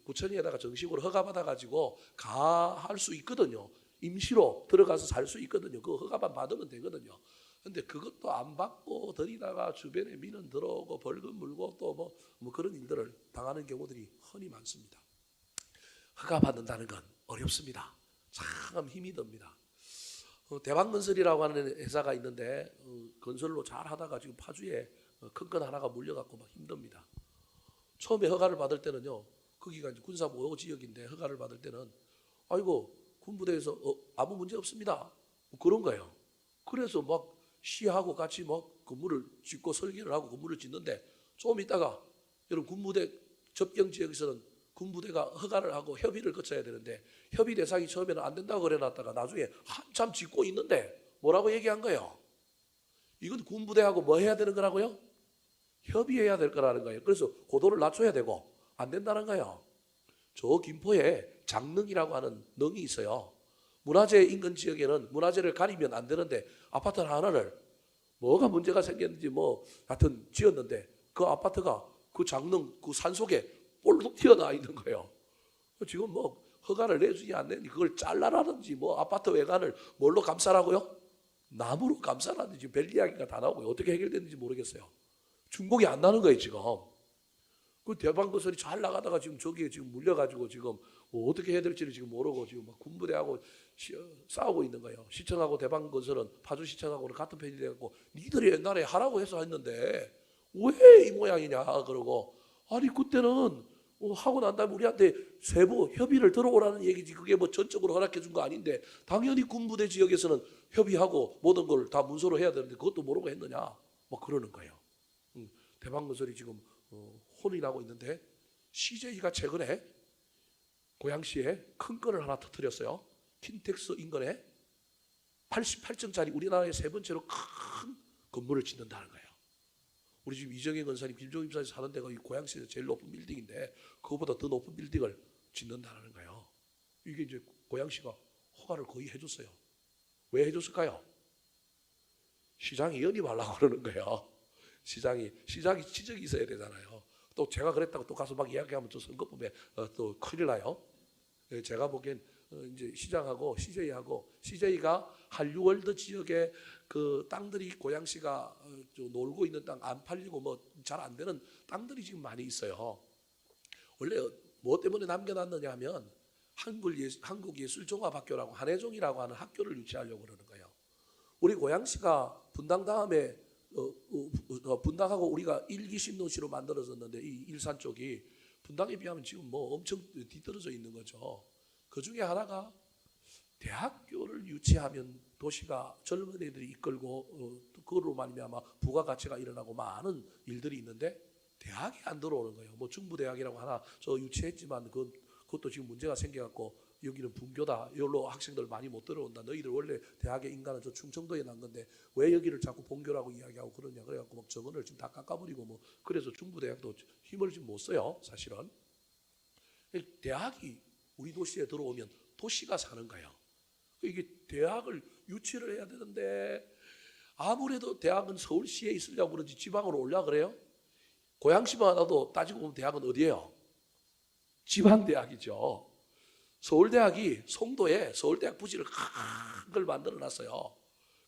Speaker 1: 구청에다가 정식으로 허가 받아가지고 할 수 있거든요. 임시로 들어가서 살 수 있거든요. 그 허가만 받으면 되거든요. 근데 그것도 안 받고 드리다가 주변에 민원 들어오고 벌금 물고 또 뭐 그런 일들을 당하는 경우들이 흔히 많습니다. 허가 받는다는 건 어렵습니다. 참 힘이 듭니다. 대방건설이라고 하는 회사가 있는데 건설로 잘 하다가 지금 파주에 큰 건 하나가 물려갖고 막 힘듭니다. 처음에 허가를 받을 때는요, 거기가 이제 군사보호 지역인데 허가를 받을 때는 아이고 군부대에서 아무 문제 없습니다. 뭐 그런 거예요. 그래서 막 시하고 같이 막 건물을 짓고 설계를 하고 건물을 짓는데 좀 있다가 여러분 군부대 접경 지역에서는 군부대가 허가를 하고 협의를 거쳐야 되는데 협의 대상이 처음에는 안 된다고 그래놨다가 나중에 한참 짓고 있는데 뭐라고 얘기한 거예요? 이건 군부대하고 뭐 해야 되는 거라고요? 협의해야 될 거라는 거예요. 그래서 고도를 낮춰야 되고 안 된다는 거예요. 저 김포에 장릉이라고 하는 능이 있어요. 문화재 인근 지역에는 문화재를 가리면 안 되는데 아파트 하나를 뭐가 문제가 생겼는지 뭐 하여튼 지었는데 그 아파트가 그 장릉 그 산속에 볼록 튀어나와 있는 거예요. 지금 뭐 허가를 내주지 않느니 그걸 잘라라든지 뭐 아파트 외관을 뭘로 감싸라고요? 나무로 감싸라든지 지금 별 이야기가 다 나오고요. 어떻게 해결됐는지 모르겠어요. 준공이 안 나는 거예요 지금. 그 대방건설이 잘 나가다가 지금 저기에 지금 물려가지고 지금 뭐 어떻게 해야 될지를 지금 모르고 지금 막 군부대하고 싸우고 있는 거예요. 시청하고 대방건설은 파주시청하고는 같은 편이 돼갖고 니들이 옛날에 하라고 해서 했는데 왜 이 모양이냐 그러고 아니 그때는 하고 난 다음에 우리한테 세부 협의를 들어오라는 얘기지 그게 뭐 전적으로 허락해 준 거 아닌데 당연히 군부대 지역에서는 협의하고 모든 걸 다 문서로 해야 되는데 그것도 모르고 했느냐 뭐 그러는 거예요. 대방건설이 지금 혼이 나고 있는데 CJ가 최근에 고양시에 큰 건을 하나 터뜨렸어요. 킨텍스 인근에 88층짜리 우리나라의 세 번째로 큰 건물을 짓는다는 거예요. 우리 지금 이정혜 건사님, 김종임 사님 사는 데가 이 고양시에서 제일 높은 빌딩인데 그거보다 더 높은 빌딩을 짓는다는 거예요. 이게 이제 고양시가 허가를 거의 해줬어요. 왜 해줬을까요? 시장이 연임하려고 그러는 거예요. 시장이 지적이 있어야 되잖아요. 또 제가 그랬다고 또 가서 막 이야기하면 또 선거법에 또 큰일 나요. 제가 보기엔 이제 시장하고 CJ가 한류월드 지역에 그 땅들이 고양시가 놀고 있는 땅 안 팔리고 뭐 잘 안 되는 땅들이 지금 많이 있어요. 원래 뭐 때문에 남겨놨느냐 하면 한국예술종합학교라고 한예종이라고 하는 학교를 유치하려고 그러는 거예요. 우리 고양시가 분당 다음에 분당하고 우리가 1기 신도시로 만들어졌는데 이 일산 쪽이 분당에 비하면 지금 뭐 엄청 뒤떨어져 있는 거죠. 그 중에 하나가 대학교를 유치하면 도시가 젊은 애들이 이끌고 그걸로 말미암아 부가가치가 일어나고 많은 일들이 있는데 대학이 안 들어오는 거예요. 뭐 중부대학이라고 하나 저 유치했지만 그것도 지금 문제가 생겨갖고 여기는 분교다. 여기로 학생들 많이 못 들어온다. 너희들 원래 대학의 인간은 저 충청도에 난 건데 왜 여기를 자꾸 본교라고 이야기하고 그러냐. 그래갖고 막 정원을 지금 다 깎아버리고 뭐 그래서 중부대학도 힘을 지금 못 써요. 사실은. 대학이 우리 도시에 들어오면 도시가 사는 거예요. 이게 대학을 유치를 해야 되는데 아무래도 대학은 서울시에 있으려고 그러지 지방으로 올라 그래요? 고양시만 하나도 따지고 보면 대학은 어디예요? 지방대학이죠. 서울대학이 송도에 서울대학 부지를 큰 걸 만들어 놨어요.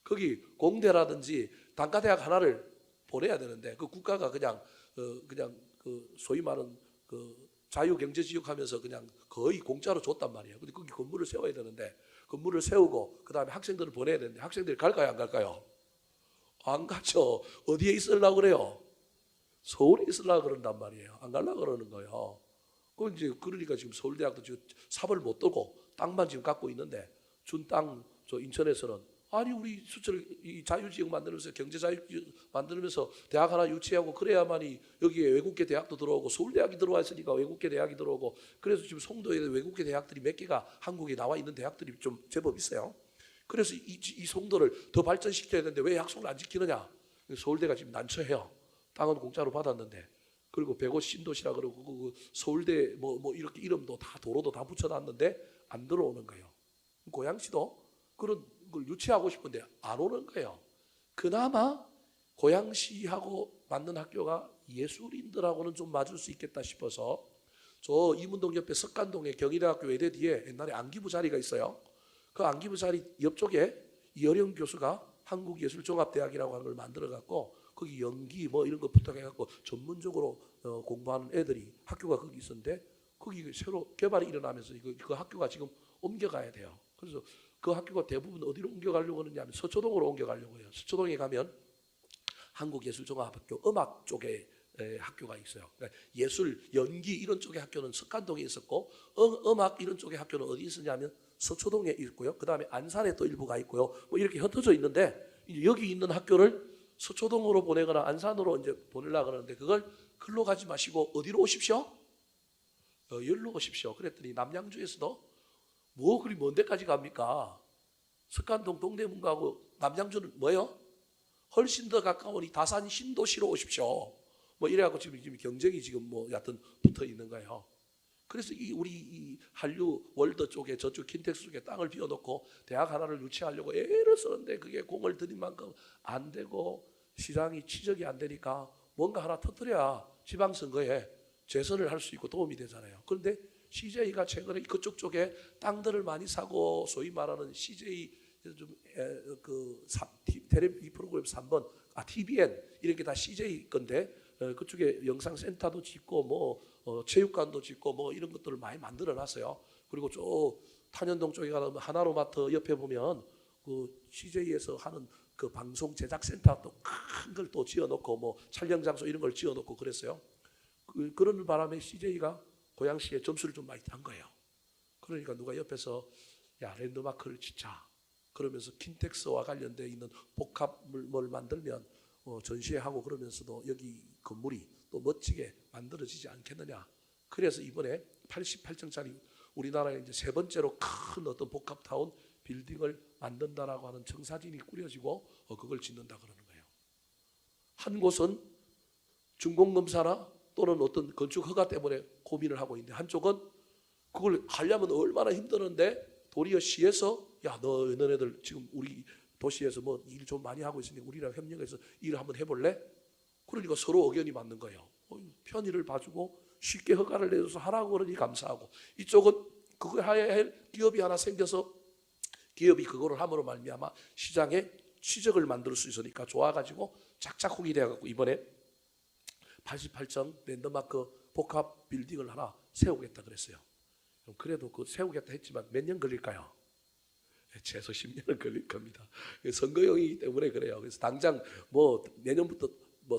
Speaker 1: 거기 공대라든지 단과대학 하나를 보내야 되는데 그 국가가 그냥 그 소위 말하는 그 자유경제지역하면서 그냥 거의 공짜로 줬단 말이에요. 근데 거기 건물을 세워야 되는데 건물을 세우고 그 다음에 학생들을 보내야 되는데 학생들이 갈까요 안 갈까요? 안 가죠. 어디에 있으려고 그래요? 서울에 있으려고 그런단 말이에요. 안 가려고 그러는 거예요. 그러니까 지금 서울대학도 지금 삽을 못 들고 땅만 지금 갖고 있는데 준 땅 저 인천에서는 아니 우리 수철 이 자유지역 만들면서 경제자유지역 만들면서 대학 하나 유치하고 그래야만이 여기에 외국계 대학도 들어오고 서울대학이 들어와 있으니까 외국계 대학이 들어오고 그래서 지금 송도에 외국계 대학들이 몇 개가 한국에 나와 있는 대학들이 좀 제법 있어요. 그래서 이 송도를 더 발전시켜야 되는데 왜 약속을 안 지키느냐? 서울대가 지금 난처해요. 땅은 공짜로 받았는데 그리고 105 신도시라 그러고 그 서울대 뭐 이렇게 이름도 다 도로도 다 붙여놨는데 안 들어오는 거예요. 고양시도 그런 걸 유치하고 싶은데 안 오는 거예요. 그나마 고양시하고 맞는 학교가 예술인들하고는 좀 맞을 수 있겠다 싶어서 저 이문동 옆에 석간동에 경희대학교 외대 뒤에 옛날에 안기부 자리가 있어요. 그 안기부 자리 옆쪽에 이어령 교수가 한국예술종합대학이라고 하는 걸 만들어갖고 거기 연기 뭐 이런 거 부탁해갖고 전문적으로 공부하는 애들이 학교가 거기 있었는데 거기 새로 개발이 일어나면서 그 학교가 지금 옮겨가야 돼요. 그래서 그 학교가 대부분 어디로 옮겨가려고 하느냐면 서초동으로 옮겨가려고 해요. 서초동에 가면 한국예술종합학교 음악 쪽에 학교가 있어요. 그러니까 예술, 연기 이런 쪽의 학교는 석간동에 있었고 음악 이런 쪽의 학교는 어디 있었냐면 서초동에 있고요. 그 다음에 안산에 또 일부가 있고요. 뭐 이렇게 흩어져 있는데 여기 있는 학교를 서초동으로 보내거나 안산으로 이제 보내려고 하는데 그걸 글로 가지 마시고 어디로 오십시오? 여기로 오십시오. 그랬더니 남양주에서도 뭐 그리 먼 데까지 갑니까? 석간동 동대문가하고 남양주는 뭐예요? 훨씬 더 가까우니 다산 신도시로 오십시오. 뭐 이래갖고 지금 경쟁이 지금 뭐 여하튼 붙어 있는 거예요. 그래서 우리 이 한류 월드 쪽에 저쪽 킨텍스 쪽에 땅을 비워놓고 대학 하나를 유치하려고 애를 쓰는데 그게 공을 들인 만큼 안 되고 시장이 치적이 안 되니까 뭔가 하나 터뜨려야 지방선거에 재선을 할 수 있고 도움이 되잖아요. 그런데 CJ가 최근에 그쪽 쪽에 땅들을 많이 사고 소위 말하는 CJ 텔레비 프로그램 3번 TVN 이렇게 다 CJ 건데 그쪽에 영상센터도 짓고 체육관도 짓고 이런 것들을 많이 만들어 놨어요. 그리고 저 탄현동 쪽에 가면 하나로마트 옆에 보면 그 CJ에서 하는 그 방송 제작 센터 또 큰 걸 또 지어놓고 촬영 장소 이런 걸 지어놓고 그랬어요. 그런 바람에 CJ가 고양시에 점수를 좀 많이 탄 거예요. 그러니까 누가 옆에서 야 랜드마크를 짓자 그러면서 킨텍스와 관련되어 있는 복합물 만들면 전시회하고 그러면서도 여기 건물이 또 멋지게 만들어지지 않겠느냐. 그래서 이번에 88층짜리 우리나라에 이제 세 번째로 큰 어떤 복합타운 빌딩을 만든다라고 하는 청사진이 꾸려지고 그걸 짓는다 그러는 거예요. 한 곳은 준공검사나 또는 어떤 건축 허가 때문에 고민을 하고 있는데 한쪽은 그걸 하려면 얼마나 힘드는데 도리어 시에서 야 너네들 지금 우리 도시에서 일 좀 많이 하고 있으니 우리랑 협력해서 일을 한번 해볼래? 그러니까 서로 의견이 맞는 거예요. 편의를 봐주고 쉽게 허가를 내줘서 하라고 그러니 감사하고 이쪽은 그거 해야 할 기업이 하나 생겨서 기업이 그거를 함으로 말미암아 시장에 취적을 만들 수 있으니까 좋아가지고 작작훅이 돼갖고 이번에 88층 랜드마크 복합 빌딩을 하나 세우겠다 그랬어요. 그래도 그 세우겠다 했지만 몇 년 걸릴까요? 최소 10년은 걸릴 겁니다. 선거용이기 때문에 그래요. 그래서 당장 내년부터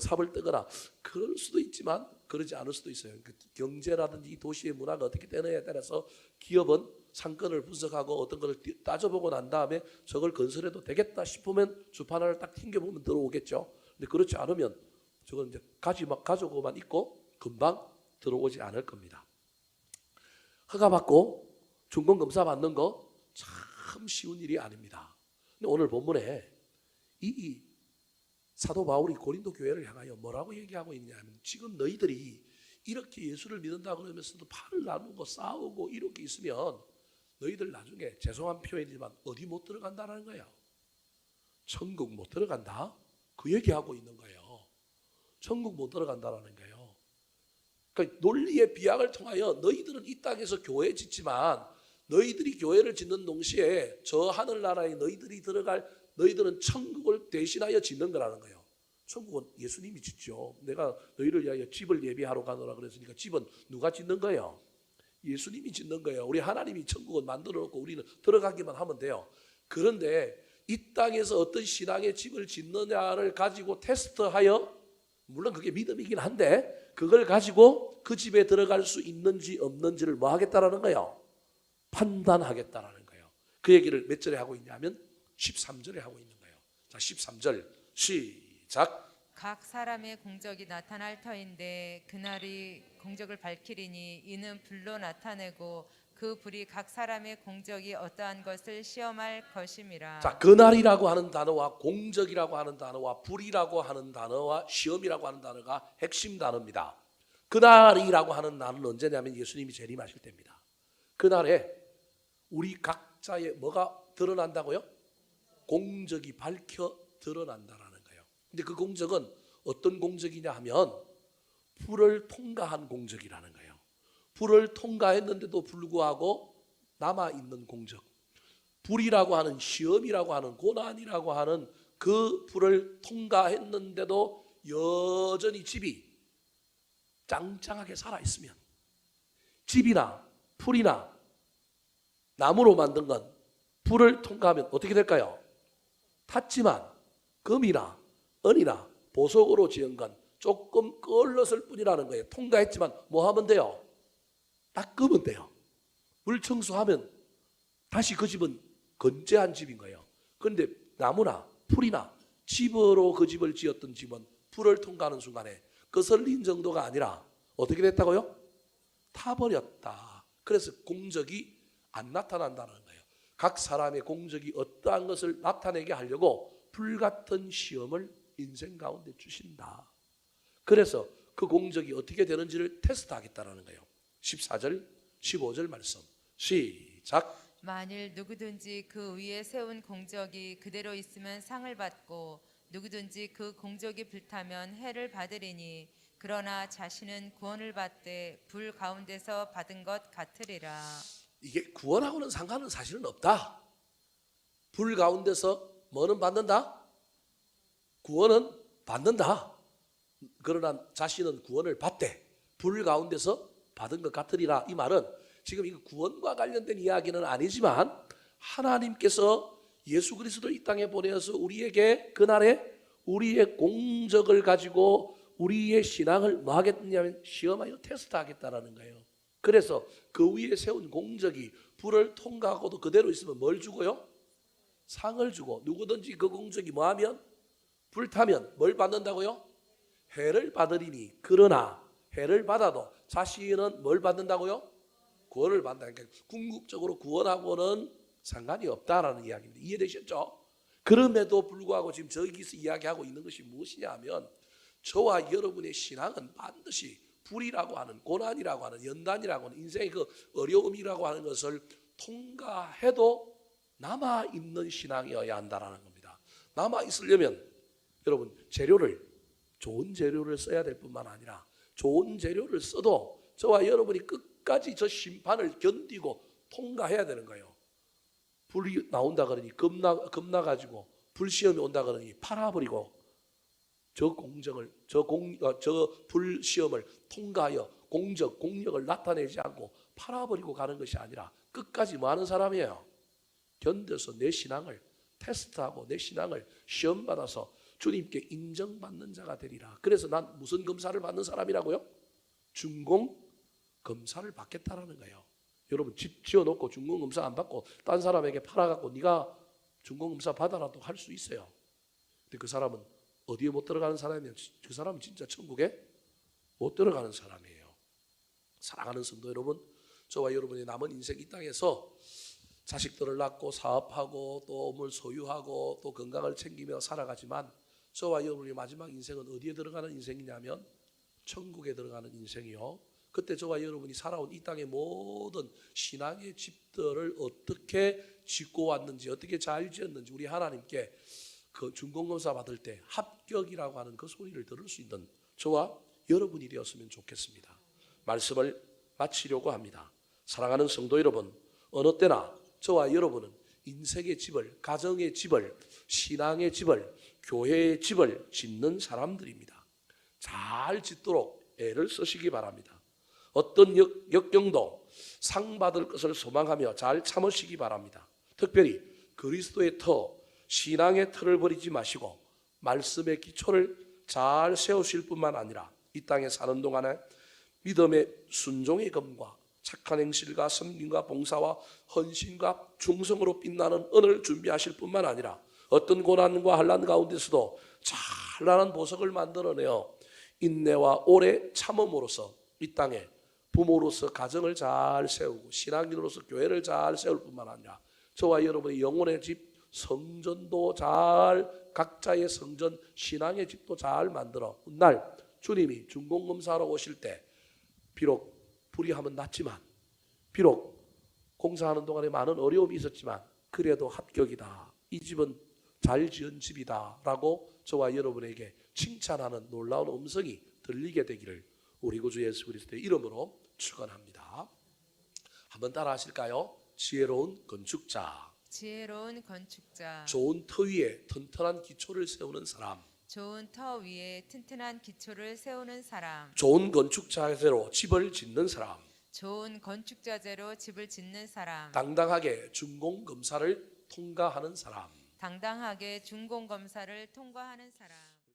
Speaker 1: 삽을 뜨거나 그럴 수도 있지만 그러지 않을 수도 있어요. 경제라든지 도시의 문화가 어떻게 되느냐에 따라서 기업은 상권을 분석하고 어떤 것을 따져보고 난 다음에 저걸 건설해도 되겠다 싶으면 주판 하나를 딱 튕겨보면 들어오겠죠. 근데 그렇지 않으면 저건 이제 가지고만 있고 금방 들어오지 않을 겁니다. 허가 받고 준공검사 받는 거 참 쉬운 일이 아닙니다. 근데 오늘 본문에 이 사도 바울이 고린도 교회를 향하여 뭐라고 얘기하고 있냐면 지금 너희들이 이렇게 예수를 믿는다 그러면서도 팔을 나누고 싸우고 이렇게 있으면 너희들 나중에 죄송한 표현이지만 어디 못 들어간다는 거예요. 천국 못 들어간다? 그 얘기하고 있는 거예요. 천국 못 들어간다는 거예요. 그러니까 논리의 비약을 통하여 너희들은 이 땅에서 교회 짓지만 너희들이 교회를 짓는 동시에 저 하늘나라에 너희들은 천국을 대신하여 짓는 거라는 거예요. 천국은 예수님이 짓죠. 내가 너희를 위하여 집을 예비하러 가노라 그랬으니까 집은 누가 짓는 거예요? 예수님이 짓는 거예요. 우리 하나님이 천국을 만들어 놓고 우리는 들어가기만 하면 돼요. 그런데 이 땅에서 어떤 신앙의 집을 짓느냐를 가지고 테스트하여 물론 그게 믿음이긴 한데 그걸 가지고 그 집에 들어갈 수 있는지 없는지를 뭐 하겠다라는 거예요? 판단하겠다라는 거예요. 그 얘기를 몇 절에 하고 있냐면 13절에 하고 있는 거예요. 자, 13절 시작.
Speaker 2: 각 사람의 공적이 나타날 터인데 그날이 공적을 밝히리니 이는 불로 나타내고 그 불이 각 사람의 공적이 어떠한 것을 시험할 것임이라.
Speaker 1: 자, 그날이라고 하는 단어와 공적이라고 하는 단어와 불이라고 하는 단어와 시험이라고 하는 단어가 핵심 단어입니다. 그날이라고 하는 날은 언제냐면 예수님이 재림하실 때입니다. 그날에 우리 각자의 뭐가 드러난다고요? 공적이 밝혀 드러난다라는 거예요. 근데 그 공적은 어떤 공적이냐 하면 불을 통과한 공적이라는 거예요. 불을 통과했는데도 불구하고 남아있는 공적. 불이라고 하는 시험이라고 하는 고난이라고 하는 그 불을 통과했는데도 여전히 집이 짱짱하게 살아있으면 집이나 풀이나 나무로 만든 건 불을 통과하면 어떻게 될까요? 탔지만 금이나 은이나 보석으로 지은 건 조금 껄렀을 뿐이라는 거예요. 통과했지만 뭐 하면 돼요? 닦으면 돼요. 물 청소하면 다시 그 집은 건재한 집인 거예요. 그런데 나무나 풀이나 집으로 그 집을 지었던 집은 불을 통과하는 순간에 거슬린 정도가 아니라 어떻게 됐다고요? 타버렸다. 그래서 공적이 안 나타난다는 거예요. 각 사람의 공적이 어떠한 것을 나타내게 하려고 불같은 시험을 인생 가운데 주신다. 그래서 그 공적이 어떻게 되는지를 테스트하겠다는 거예요. 14절, 15절 말씀 시작.
Speaker 2: 만일 누구든지 그 위에 세운 공적이 그대로 있으면 상을 받고 누구든지 그 공적이 불타면 해를 받으리니 그러나 자신은 구원을 받되 불 가운데서 받은 것 같으리라.
Speaker 1: 이게 구원하고는 상관은 사실은 없다. 불 가운데서 뭐는 받는다? 구원은 받는다. 그러나 자신은 구원을 받되 불 가운데서 받은 것 같으리라. 이 말은 지금 이거 구원과 관련된 이야기는 아니지만 하나님께서 예수 그리스도를 이 땅에 보내어서 우리에게 그날에 우리의 공적을 가지고 우리의 신앙을 뭐 하겠냐면 시험하여 테스트하겠다라는 거예요. 그래서 그 위에 세운 공적이 불을 통과하고도 그대로 있으면 뭘 주고요? 상을 주고, 누구든지 그 공적이 뭐하면 불타면 뭘 받는다고요? 해를 받으리니. 그러나 해를 받아도 자신은 뭘 받는다고요? 구원을 받는다. 그러니까 궁극적으로 구원하고는 상관이 없다라는 이야기입니다. 이해되셨죠? 그럼에도 불구하고 지금 저기서 이야기하고 있는 것이 무엇이냐 하면 저와 여러분의 신앙은 반드시 불이라고 하는, 고난이라고 하는, 연단이라고 하는, 인생의 그 어려움이라고 하는 것을 통과해도 남아있는 신앙이어야 한다는 겁니다. 남아있으려면 여러분 좋은 재료를 써야 될 뿐만 아니라 좋은 재료를 써도 저와 여러분이 끝까지 저 심판을 견디고 통과해야 되는 거예요. 불이 나온다 그러니 겁나가지고 불시험이 온다 그러니 팔아버리고 저 불시험을 통과하여 공력을 나타내지 않고 팔아버리고 가는 것이 아니라 끝까지 뭐 하는 사람이에요? 견뎌서 내 신앙을 테스트하고 내 신앙을 시험받아서 주님께 인정받는 자가 되리라. 그래서 난 무슨 검사를 받는 사람이라고요? 준공 검사를 받겠다라는 거예요. 여러분 집 지어놓고 준공 검사 안 받고 딴 사람에게 팔아갖고 네가 준공 검사 받아라도 할 수 있어요. 근데 그 사람은 어디에 못 들어가는 사람이면 그 사람은 진짜 천국에 못 들어가는 사람이에요. 사랑하는 성도 여러분, 저와 여러분의 남은 인생 이 땅에서 자식들을 낳고 사업하고 또 뭘 소유하고 또 건강을 챙기며 살아가지만 저와 여러분의 마지막 인생은 어디에 들어가는 인생이냐면 천국에 들어가는 인생이요. 그때 저와 여러분이 살아온 이 땅의 모든 신앙의 집들을 어떻게 짓고 왔는지, 어떻게 잘 지었는지 우리 하나님께 그 준공검사 받을 때 합격이라고 하는 그 소리를 들을 수 있는 저와 여러분이 되었으면 좋겠습니다. 말씀을 마치려고 합니다. 사랑하는 성도 여러분, 어느 때나 저와 여러분은 인생의 집을, 가정의 집을, 신앙의 집을, 교회의 집을 짓는 사람들입니다. 잘 짓도록 애를 쓰시기 바랍니다. 어떤 역경도 상 받을 것을 소망하며 잘 참으시기 바랍니다. 특별히 그리스도의 터, 신앙의 틀을 버리지 마시고 말씀의 기초를 잘 세우실 뿐만 아니라 이 땅에 사는 동안에 믿음의 순종의 검과 착한 행실과 섬김과 봉사와 헌신과 충성으로 빛나는 은을 준비하실 뿐만 아니라 어떤 고난과 환난 가운데서도 찬란한 보석을 만들어내어 인내와 오래 참음으로써 이 땅에 부모로서 가정을 잘 세우고 신앙인으로서 교회를 잘 세울 뿐만 아니라 저와 여러분의 영혼의 집, 성전도 잘, 각자의 성전, 신앙의 집도 잘 만들어 훗날 주님이 준공검사하러 오실 때 비록 불의함은 났지만, 비록 공사하는 동안에 많은 어려움이 있었지만 그래도 합격이다, 이 집은 잘 지은 집이다 라고 저와 여러분에게 칭찬하는 놀라운 음성이 들리게 되기를 우리 구주 예수 그리스도의 이름으로 축원합니다. 한번 따라 하실까요? 지혜로운 건축자,
Speaker 2: 지혜로운 건축자,
Speaker 1: 좋은 터 위에 튼튼한 기초를 세우는 사람,
Speaker 2: 좋은 터 위에 튼튼한 기초를 세우는 사람,
Speaker 1: 좋은 건축자세로 집을 짓는 사람,
Speaker 2: 좋은 건축자재로 집을 짓는 사람,
Speaker 1: 당당하게 준공검사를 통과하는 사람,
Speaker 2: 당당하게 준공검사를 통과하는 사람.